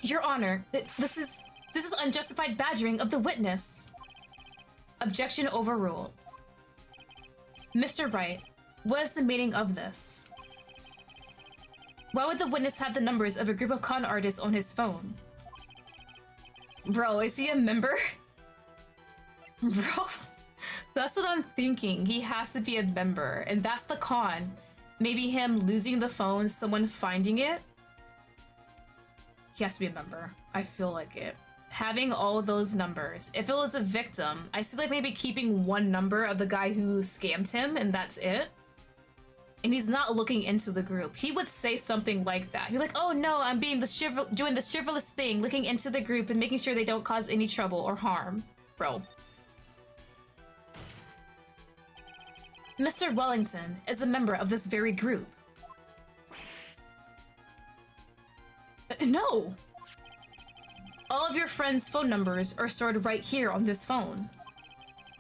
Your Honor, this is unjustified badgering of the witness. Objection overruled. Mr. Wright, what is the meaning of this? Why would the witness have the numbers of a group of con artists on his phone? Bro, is he a member? Bro, that's what I'm thinking. He has to be a member, and that's the con. Maybe him losing the phone, someone finding it. He has to be a member. I feel like it. Having all those numbers. If it was a victim, I see like maybe keeping one number of the guy who scammed him, and that's it. And he's not looking into the group. He would say something like that. He's like, oh no, I'm being doing the chivalrous thing, looking into the group and making sure they don't cause any trouble or harm. Bro. Mr. Wellington is a member of this very group. No! All of your friends' phone numbers are stored right here on this phone.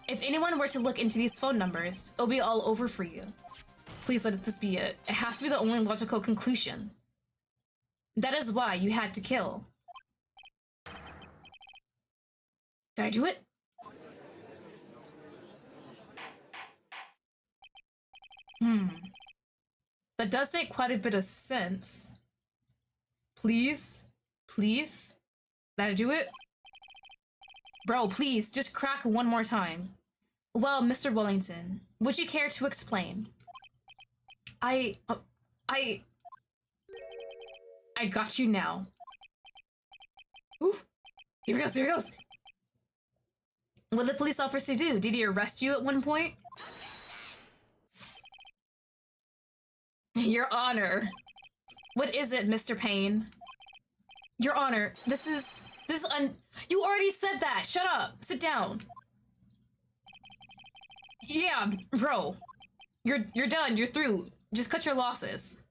If anyone were to look into these phone numbers, it'll be all over for you. Please let this be it. It has to be the only logical conclusion. That is why you had to kill. Did I do it? That does make quite a bit of sense. Please? Please? Did I do it? Bro, please, just crack one more time. Well, Mr. Wellington, would you care to explain? I got you now. Ooh, here he goes, here he goes. What did the police officer do? Did he arrest you at one point? Your Honor. What is it, Mr. Payne? Your Honor, this is you already said that! Shut up! Sit down! Yeah, bro. You're done, you're through. Just cut your losses.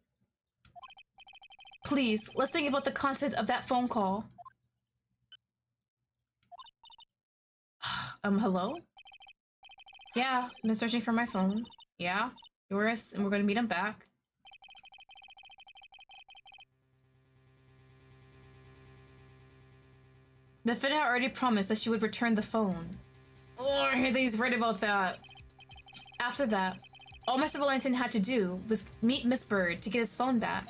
Please, let's think about the content of that phone call. Hello? Yeah, I've been searching for my phone. Yeah, yours, and we're gonna meet him back. The defendant already promised that she would return the phone. Oh, I hear that he's right about that. After that, all Mr. Wellington had to do was meet Miss Bird to get his phone back.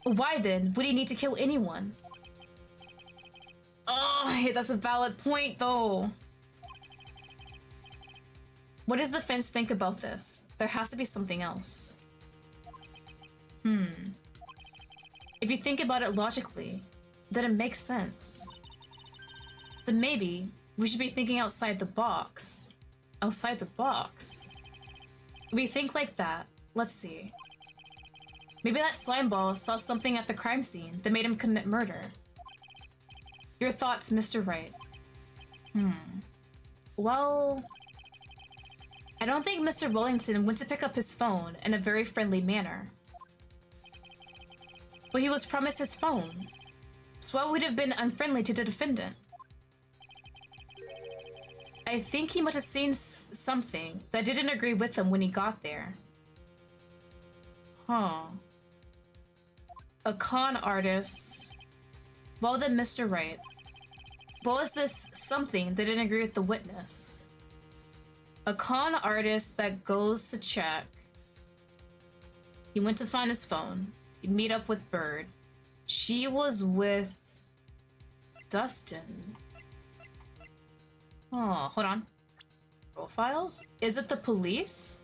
Why then would he need to kill anyone? Oh, hey, that's a valid point, though. What does the defense think about this? There has to be something else. If you think about it logically, then it makes sense. Then maybe we should be thinking outside the box. Outside the box? If we think like that, let's see. Maybe that slime ball saw something at the crime scene that made him commit murder. Your thoughts, Mr. Wright. Well, I don't think Mr. Wellington went to pick up his phone in a very friendly manner. But he was promised his phone, so why would have been unfriendly to the defendant? I think he must have seen something that didn't agree with him when he got there. Huh. A con artist. Well then, Mr. Wright. What was this something that didn't agree with the witness? A con artist that goes to check. He went to find his phone. He'd meet up with Bird. She was with Dustin. Oh, hold on. Profiles? Is it the police?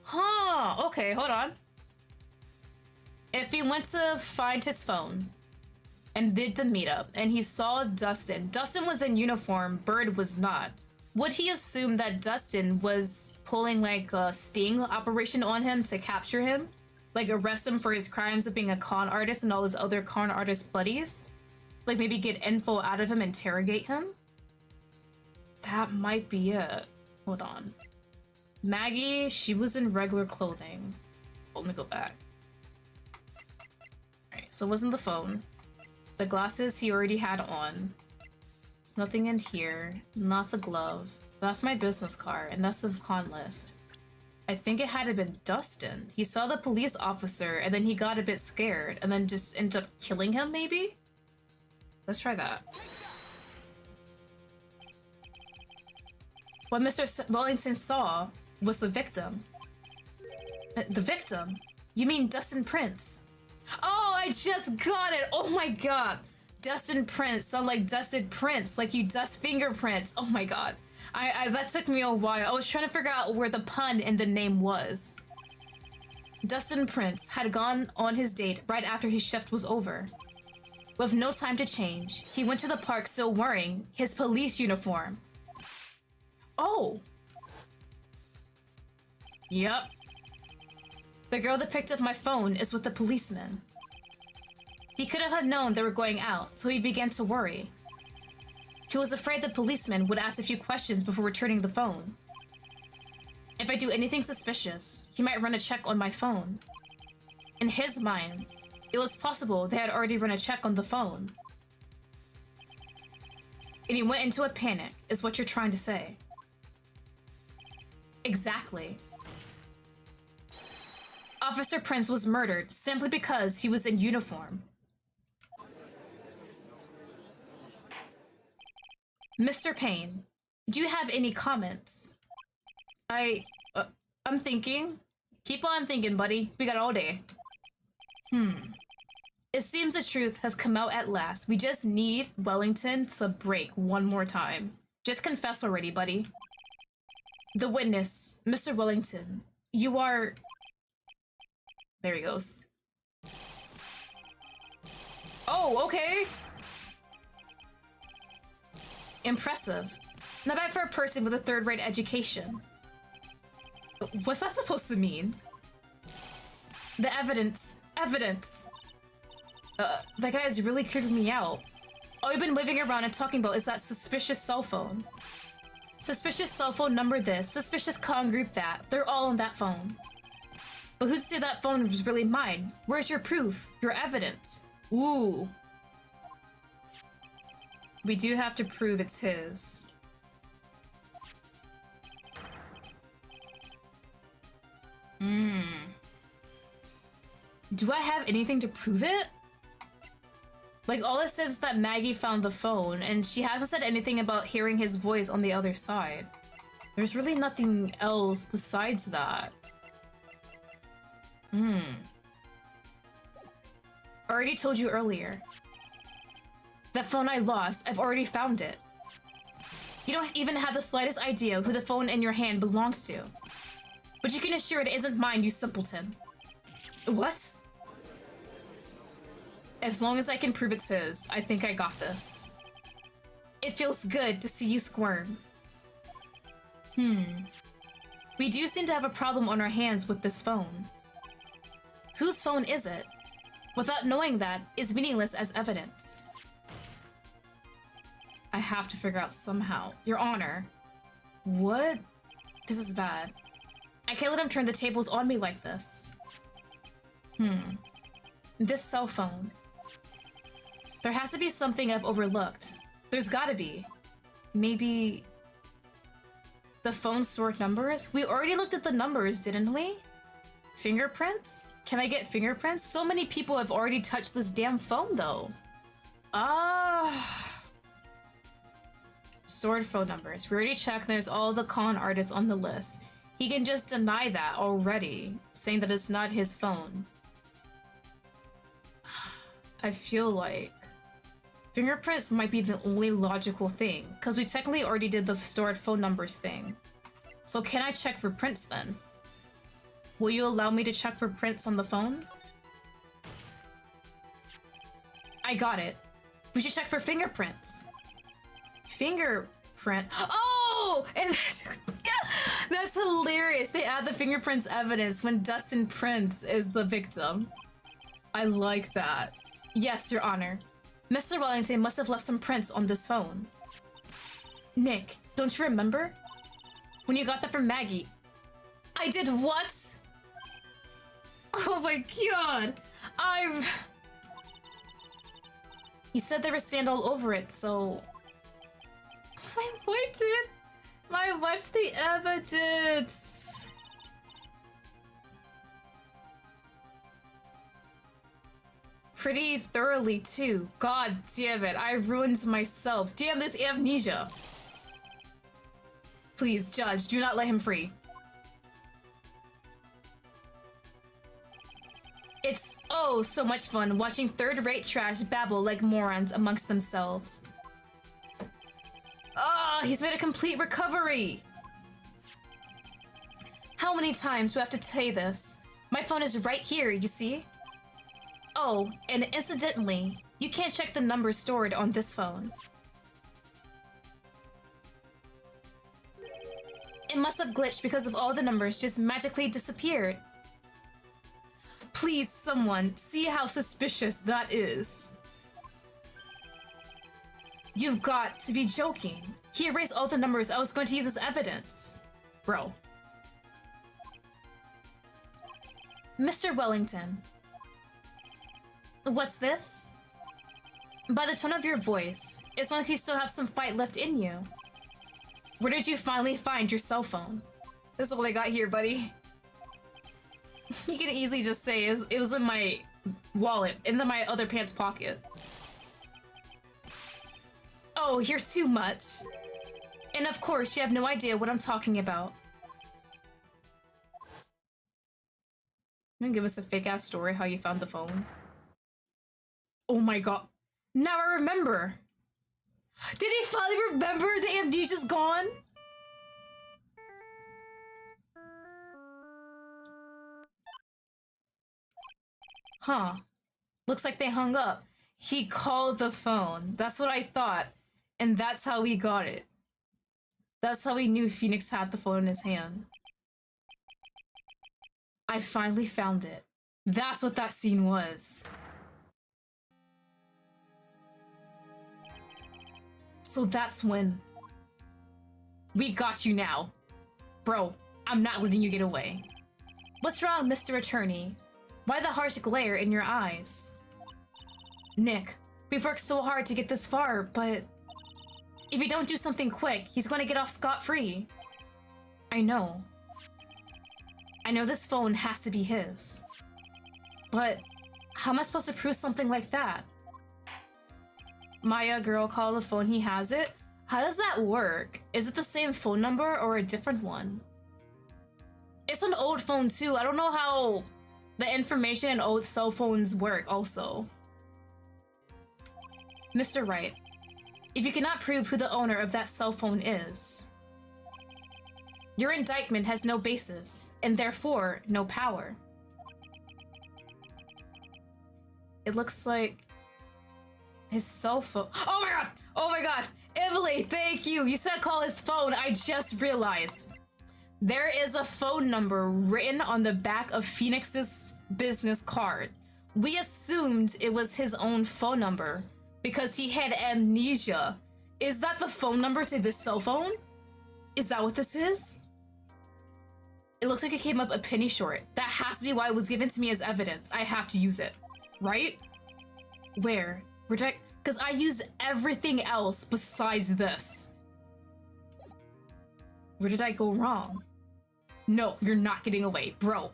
Huh, okay, hold on. If he went to find his phone and did the meetup and he saw Dustin, Dustin was in uniform, Bird was not. Would he assume that Dustin was pulling like a sting operation on him to capture him? Like arrest him for his crimes of being a con artist and all his other con artist buddies? Like maybe get info out of him, interrogate him? That might be it. Hold on. Maggie, she was in regular clothing. Let me go back. Alright, so it wasn't the phone. The glasses he already had on. There's nothing in here. Not the glove. That's my business card, and that's the con list. I think it had to been Dustin. He saw the police officer, and then he got a bit scared, and then just ended up killing him, maybe? Let's try that. What Mr. Wellington saw was the victim. The victim? You mean Dustin Prince? Oh, I just got it! Oh my god! Dustin Prince, sound like Dusted Prince, like you dust fingerprints. Oh my god. That took me a while. I was trying to figure out where the pun in the name was. Dustin Prince had gone on his date right after his shift was over. With no time to change, he went to the park still wearing his police uniform. Oh! Yep. The girl that picked up my phone is with the policeman. He couldn't have known they were going out, so he began to worry. He was afraid the policeman would ask a few questions before returning the phone. If I do anything suspicious, he might run a check on my phone. In his mind, it was possible they had already run a check on the phone. And he went into a panic, is what you're trying to say. Exactly. Officer Prince was murdered simply because he was in uniform. Mr. Payne, do you have any comments? I'm thinking. Keep on thinking, buddy. We got all day. It seems the truth has come out at last. We just need Wellington to break one more time. Just confess already, buddy. The witness, Mr. Wellington, you are... There he goes. Oh, okay. Impressive. Not bad for a person with a third-rate education. What's that supposed to mean? The evidence. Evidence! That guy is really creeping me out. All we've been waving around and talking about is that suspicious cell phone. Suspicious cell phone number this, suspicious con group that. They're all on that phone. But who's to say that phone was really mine? Where's your proof? Your evidence? Ooh. We do have to prove it's his. Do I have anything to prove it? Like, all it says is that Maggie found the phone, and she hasn't said anything about hearing his voice on the other side. There's really nothing else besides that. I already told you earlier. That phone I lost, I've already found it. You don't even have the slightest idea who the phone in your hand belongs to. But you can assure it isn't mine, you simpleton. What? As long as I can prove it's his, I think I got this. It feels good to see you squirm. We do seem to have a problem on our hands with this phone. Whose phone is it? Without knowing that is meaningless as evidence. have to figure out somehow. Your Honor. What? This is bad. I can't let him turn the tables on me like this. This cell phone. There has to be something I've overlooked. There's gotta be. Maybe... the phone stored numbers? We already looked at the numbers, didn't we? Fingerprints? Can I get fingerprints? So many people have already touched this damn phone, though. Stored phone numbers. We already checked. There's all the con artists on the list. He can just deny that already, saying that it's not his phone. I feel like fingerprints might be the only logical thing, because we technically already did the stored phone numbers thing. So can I check for prints then? Will you allow me to check for prints on the phone? I got it. We should check for fingerprints. Fingerprint. Oh! And that's hilarious. They add the fingerprints evidence when Dustin Prince is the victim. I like that. Yes, Your Honor. Mr. Wellington must have left some prints on this phone. Nick, don't you remember? When you got that from Maggie. I did what? Oh my god. You said there was sand all over it, so... I wiped it! I wiped the evidence! Pretty thoroughly, too. God damn it, I ruined myself. Damn this amnesia! Please, Judge, do not let him free. It's oh so much fun watching third-rate trash babble like morons amongst themselves. Ah, he's made a complete recovery! How many times do I have to say this? My phone is right here, you see? Oh, and incidentally, you can't check the numbers stored on this phone. It must have glitched because of all the numbers just magically disappeared. Please, someone, see how suspicious that is. You've got to be joking. He erased all the numbers I was going to use as evidence. Bro. Mr. Wellington. What's this? By the tone of your voice, it's like you still have some fight left in you. Where did you finally find your cell phone? This is all I got here, buddy. You can easily just say it was in my wallet, in my other pants pocket. Oh, you're too much. And of course, you have no idea what I'm talking about. You gonna give us a fake-ass story how you found the phone? Oh my god. Now I remember! Did he finally remember the amnesia's gone? Huh. Looks like they hung up. He called the phone. That's what I thought. And that's how he got it. That's how he knew Phoenix had the phone in his hand. I finally found it. That's what that scene was. So that's when... We got you now. Bro, I'm not letting you get away. What's wrong, Mr. Attorney? Why the harsh glare in your eyes? Nick, we've worked so hard to get this far, but... if you don't do something quick, he's going to get off scot-free. I know. I know this phone has to be his. But how am I supposed to prove something like that? Maya, girl, call the phone, he has it? How does that work? Is it the same phone number or a different one? It's an old phone too. I don't know how the information in old cell phones work also. Mr. Wright, if you cannot prove who the owner of that cell phone is, your indictment has no basis, and therefore, no power. It looks like his cell phone. Oh my god! Oh my god! Emily, thank you! You said call his phone, I just realized. There is a phone number written on the back of Phoenix's business card. We assumed it was his own phone number because he had amnesia Is that the phone number to this cell phone? Is that what this is? It looks like it came up a penny short. That has to be why it was given to me as evidence. I have to use it, right? Where? Because I used everything else besides this. Where did I go wrong? No, you're not getting away, bro.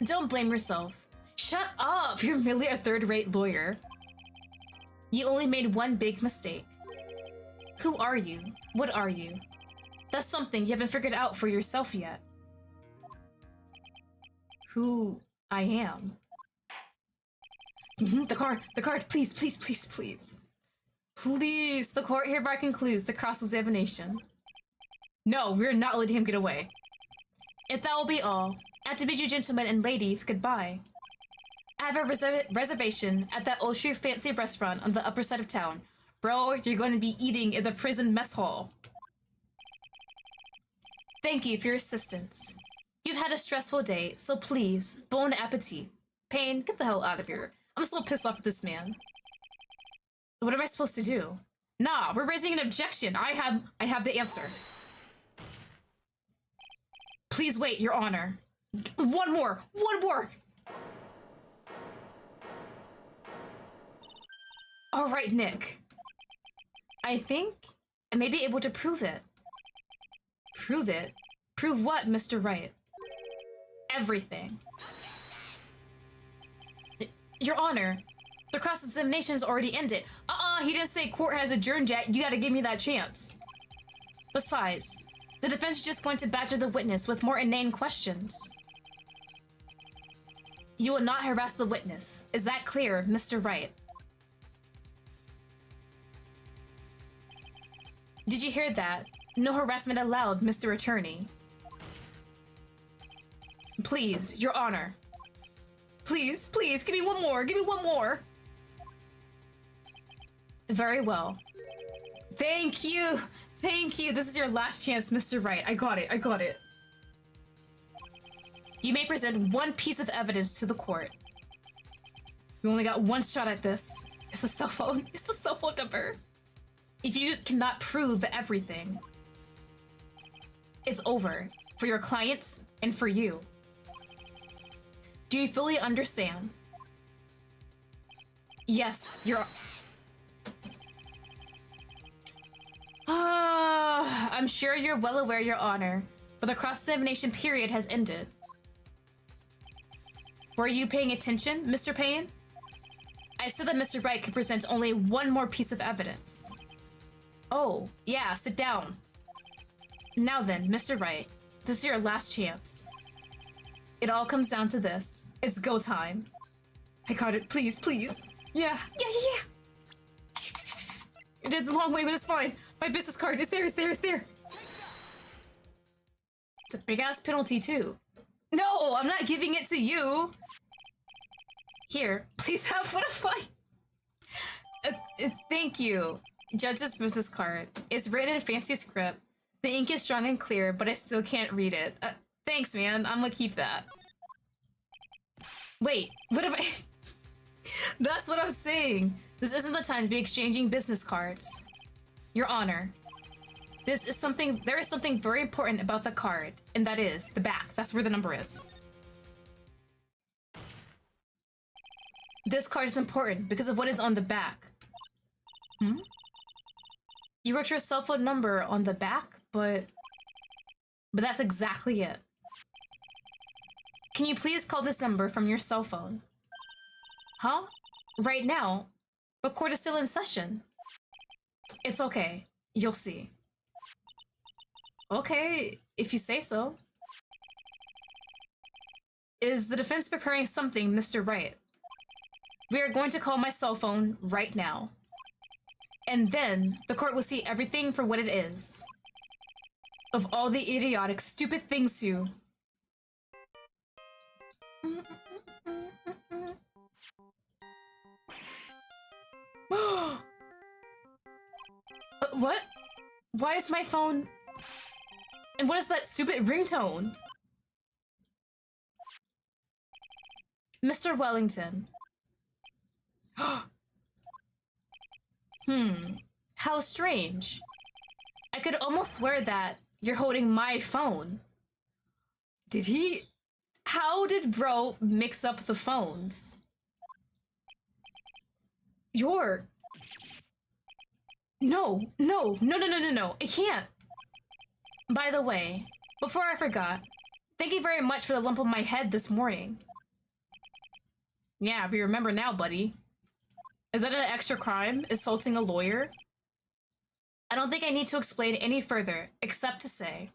Don't blame yourself. Shut up! You're merely a third-rate lawyer. You only made one big mistake. Who are you? What are you? That's something you haven't figured out for yourself yet. Who I am. The card, please. Please, the court hereby concludes the cross-examination. No, we're not letting him get away. If that will be all, I have to bid you gentlemen and ladies goodbye. I have a reservation at that ultra fancy restaurant on the upper side of town. Bro, you're going to be eating in the prison mess hall. Thank you for your assistance. You've had a stressful day, so please, bon appetit. Payne, get the hell out of here. I'm still pissed off at this man. What am I supposed to do? Nah, we're raising an objection. I have the answer. Please wait, Your Honor. One more. All right, Nick. I think I may be able to prove it. Prove it? Prove what, Mr. Wright? Everything. Your Honor, the cross-examination is already ended. He didn't say court has adjourned yet. You gotta give me that chance. Besides, the defense is just going to badger the witness with more inane questions. You will not harass the witness. Is that clear, Mr. Wright? Did you hear that? No harassment allowed, Mr. Attorney. Please, Your Honor. Please, give me one more. Very well. Thank you. This is your last chance, Mr. Wright. I got it. You may present one piece of evidence to the court. We only got one shot at this. It's the cell phone. It's the cell phone number. If you cannot prove everything, it's over for your clients and for you. Do you fully understand? Yes, you're... I'm sure you're well aware, Your Honor, but the cross-examination period has ended. Were you paying attention, Mr. Payne? I said that Mr. Wright could present only one more piece of evidence. Oh, yeah, sit down. Now then, Mr. Wright, this is your last chance. It all comes down to this. It's go time. I got it, please. Yeah. You did the long way, but it's fine. My business card is there. It's a big-ass penalty, too. No, I'm not giving it to you. Here, please have one of my... thank you. Judge's business card. It's written in fancy script. The ink is strong and clear, but I still can't read it. Thanks, man. I'm gonna keep that. Wait, what am I... That's what I'm saying. This isn't the time to be exchanging business cards. Your Honor, there is something very important about the card, and that is the back. That's where the number is. This card is important because of what is on the back. You wrote your cell phone number on the back, but that's exactly it. Can you please call this number from your cell phone? Huh? Right now? But court is still in session. It's okay. You'll see. Okay, if you say so. Is the defense preparing something, Mr. Wright? We are going to call my cell phone right now. And then the court will see everything for what it is. Of all the idiotic, stupid things you... What? Why is my phone... And what is that stupid ringtone? Mr. Wellington. How strange. I could almost swear that you're holding my phone. Did he? How did bro mix up the phones? You're... No, no, no, no, no, no, no. It can't. By the way, before I forgot, thank you very much for the lump on my head this morning. Yeah, we remember now, buddy. Is that an extra crime? Assaulting a lawyer? I don't think I need to explain any further, except to say...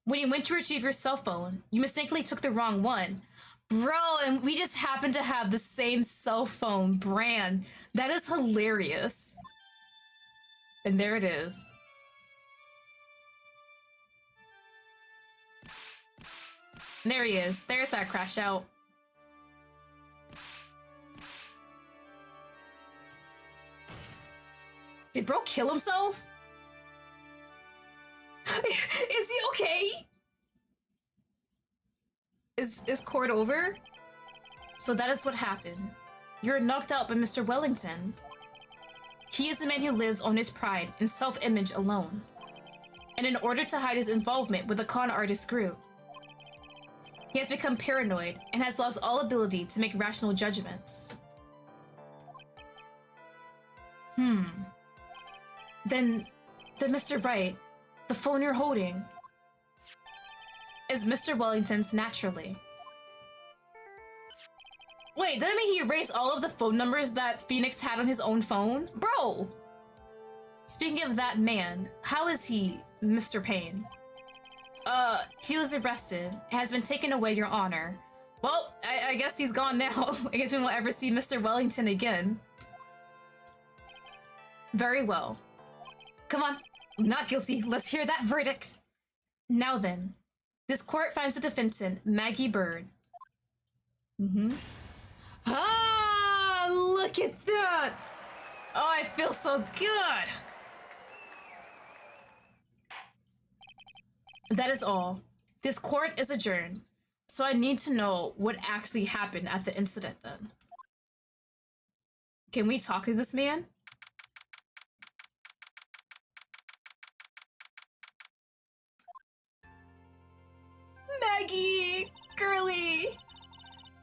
When you went to retrieve your cell phone, you mistakenly took the wrong one. Bro, and we just happen to have the same cell phone brand. That is hilarious. And there it is. There he is. There's that crash out. Did bro kill himself? Is he okay? Is court over? So that is what happened. You're knocked out by Mr. Wellington. He is the man who lives on his pride and self-image alone. And in order to hide his involvement with the con artist group, he has become paranoid and has lost all ability to make rational judgments. Then Mr. Wright, the phone you're holding, is Mr. Wellington's naturally. Wait, did I mean he erased all of the phone numbers that Phoenix had on his own phone? Bro! Speaking of that man, how is he, Mr. Payne? He was arrested and has been taken away, Your Honor. Well, I guess he's gone now. I guess we won't ever see Mr. Wellington again. Very well. Come on, not guilty. Let's hear that verdict. Now then, this court finds the defendant, Maggie Bird. Ah, look at that! Oh, I feel so good! That is all. This court is adjourned, so I need to know what actually happened at the incident then. Can we talk to this man? Maggie! Girly!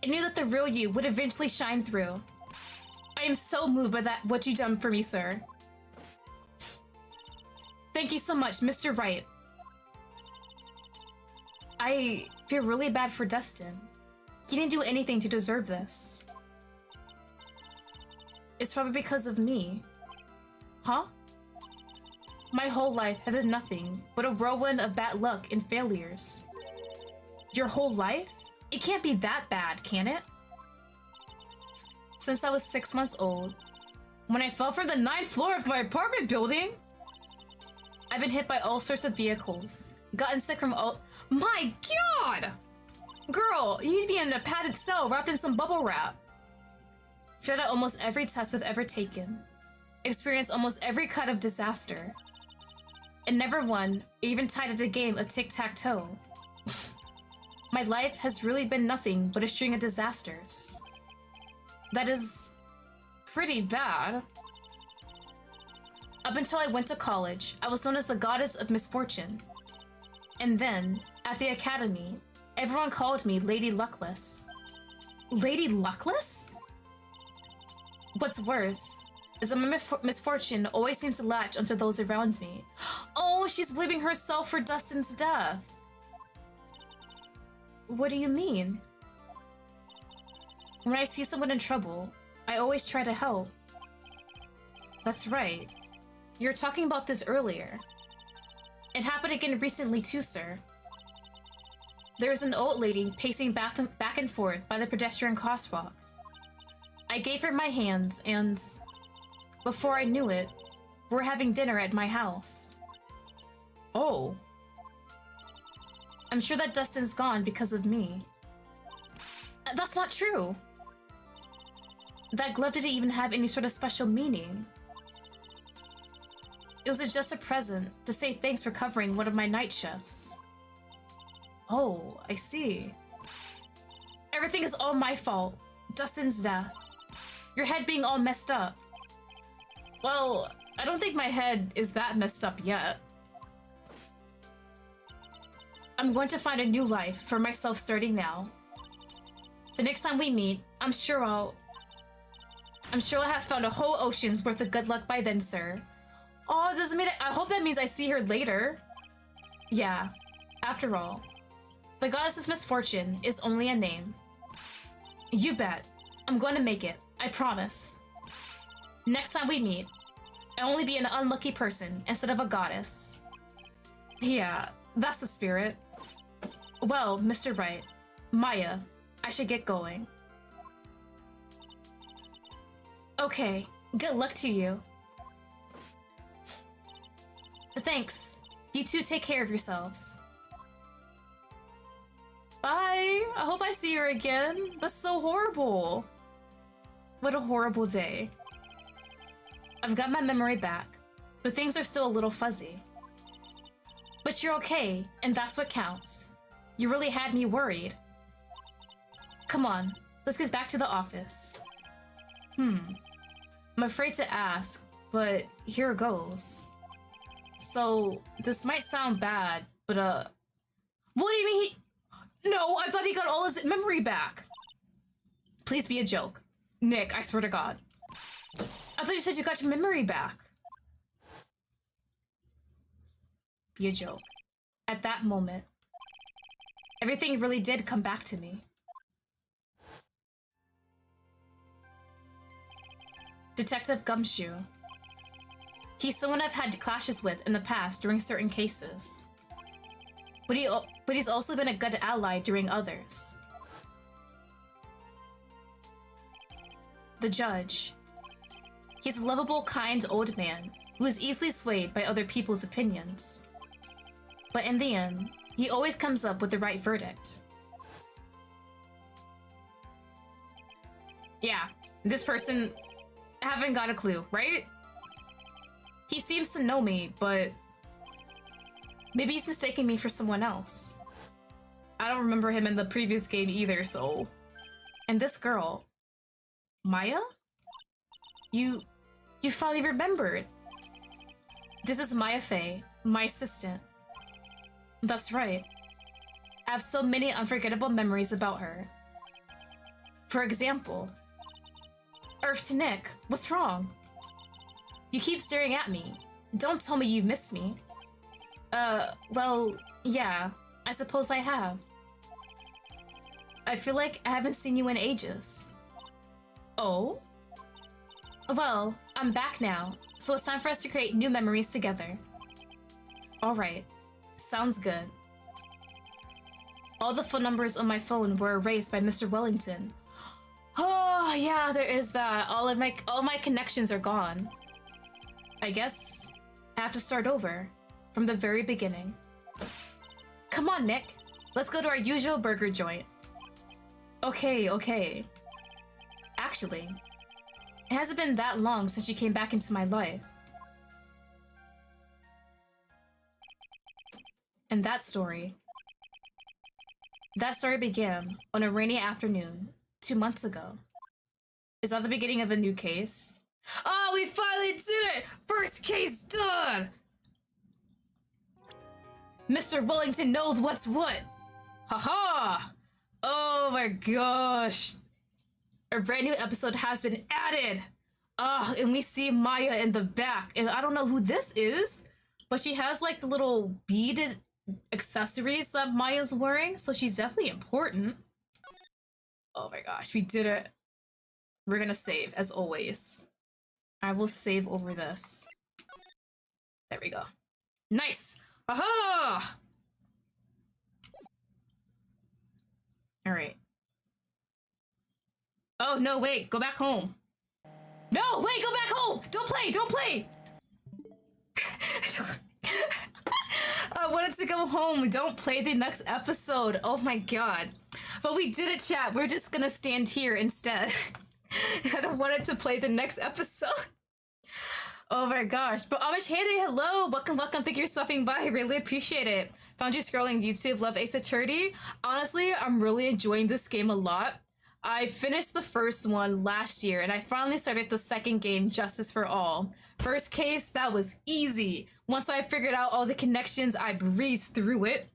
I knew that the real you would eventually shine through. I am so moved by what you done for me, sir. Thank you so much, Mr. Wright. I feel really bad for Dustin. He didn't do anything to deserve this. It's probably because of me. Huh? My whole life has been nothing but a whirlwind of bad luck and failures. Your whole life? It can't be that bad, can it? Since I was 6 months old, when I fell from the 9th floor of my apartment building, I've been hit by all sorts of vehicles, gotten sick from all— My God! Girl, you need to be in a padded cell wrapped in some bubble wrap. Failed at almost every test I've ever taken. Experienced almost every kind of disaster. And never won, even tied at a game of tic-tac-toe. My life has really been nothing but a string of disasters. That is pretty bad. Up until I went to college, I was known as the goddess of misfortune. And then, at the academy, everyone called me Lady Luckless. Lady Luckless? What's worse is that my misfortune always seems to latch onto those around me. Oh, she's blaming herself for Dustin's death. What do you mean? When I see someone in trouble, I always try to help. That's right. You were talking about this earlier. It happened again recently too, sir. There was an old lady pacing back and forth by the pedestrian crosswalk. I gave her my hand and, before I knew it, we're having dinner at my house. Oh. I'm sure that Dustin's gone because of me. That's not true. That glove didn't even have any sort of special meaning. It was just a present to say thanks for covering one of my night shifts. Oh, I see. Everything is all my fault. Dustin's death. Your head being all messed up. Well, I don't think my head is that messed up yet. I'm going to find a new life for myself starting now. The next time we meet, I'm sure I'll have found a whole ocean's worth of good luck by then, sir. Oh, does it mean I hope that means I see her later. Yeah, after all, the goddess's misfortune is only a name. You bet. I'm going to make it. I promise. Next time we meet, I'll only be an unlucky person instead of a goddess. Yeah, that's the spirit. Well, Mr. Wright, Maya, I should get going. Okay, good luck to you. Thanks. You two take care of yourselves. Bye. I hope I see her again. That's so horrible. What a horrible day. I've got my memory back, but things are still a little fuzzy. But you're okay, and that's what counts. You really had me worried. Come on, let's get back to the office. I'm afraid to ask, but here goes. So, this might sound bad, but what do you mean No, I thought he got all his memory back. Please be a joke. Nick, I swear to God. I thought you said you got your memory back. Be a joke. At that moment, everything really did come back to me. Detective Gumshoe. He's someone I've had clashes with in the past during certain cases. But he's also been a good ally during others. The judge. He's a lovable, kind old man who is easily swayed by other people's opinions. But in the end, he always comes up with the right verdict. Yeah, this person, I haven't got a clue, right? He seems to know me, but maybe he's mistaking me for someone else. I don't remember him in the previous game either, so... And this girl... Maya? You finally remembered. This is Maya Fey, my assistant. That's right. I have so many unforgettable memories about her. For example... Earth to Nick, what's wrong? You keep staring at me. Don't tell me you missed me. Well, yeah, I suppose I have. I feel like I haven't seen you in ages. Oh? Well, I'm back now, so it's time for us to create new memories together. Alright, sounds good. All the phone numbers on my phone were erased by Mr. Wellington. Oh, yeah, there is that. All my connections are gone. I guess I have to start over from the very beginning. Come on, Nick. Let's go to our usual burger joint. Okay. Actually, it hasn't been that long since you came back into my life. And that story began on a rainy afternoon 2 months ago. Is that the beginning of a new case? Oh, we finally did it! First case done! Mr. Wellington knows what's what! Haha! Oh my gosh! A brand new episode has been added! And we see Maya in the back, and I don't know who this is, but she has like the little beaded accessories that Maya's wearing, so she's definitely important. Oh my gosh, we did it. We're gonna save, as always. I will save over this. There we go. Nice! Aha! Alright. Oh, no, wait. Go back home. No, wait, go back home! Don't play! I wanted to go home. Don't play the next episode. Oh my god. But we did it, chat. We're just gonna stand here instead. I don't want it to play the next episode. Oh my gosh. But Amish Handy, hello. Welcome. Thank you for stopping by. I really appreciate it. Found you scrolling YouTube. Love SSStaries. Honestly, I'm really enjoying this game a lot. I finished the first one last year, and I finally started the second game, Justice for All. First case, that was easy. Once I figured out all the connections, I breezed through it.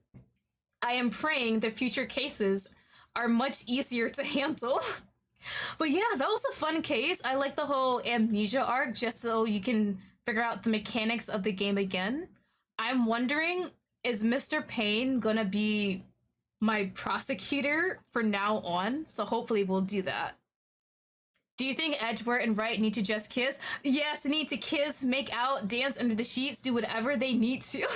I am praying the future cases are much easier to handle. But yeah, that was a fun case. I like the whole amnesia arc just so you can figure out the mechanics of the game again. I'm wondering, is Mr. Payne gonna be my prosecutor for now on? So hopefully we'll do that. Do you think Edgeworth and Wright need to just kiss? Yes, they need to kiss, make out, dance under the sheets, do whatever they need to.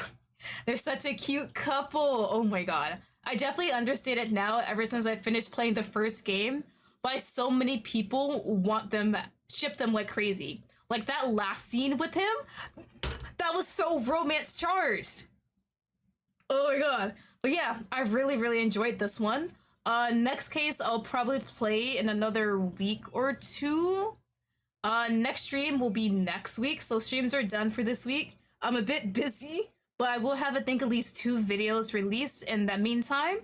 They're such a cute couple. Oh my god. I definitely understand it now ever since I finished playing the first game. Why so many people want them, ship them like crazy. Like that last scene with him, that was so romance charged. Oh my god. But yeah, I really enjoyed this one. Next case I'll probably play in another week or two. Next stream will be next week, so streams are done for this week. I'm a bit busy, but I will have, I think, at least 2 videos released in that meantime.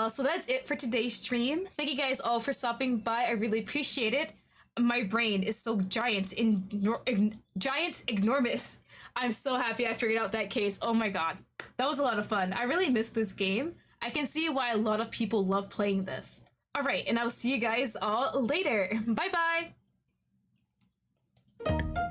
So that's it for today's stream. Thank you guys all for stopping by. I really appreciate it. My brain is so giant, enormous. I'm so happy I figured out that case. Oh my god. That was a lot of fun. I really missed this game. I can see why a lot of people love playing this. Alright, and I'll see you guys all later. Bye bye!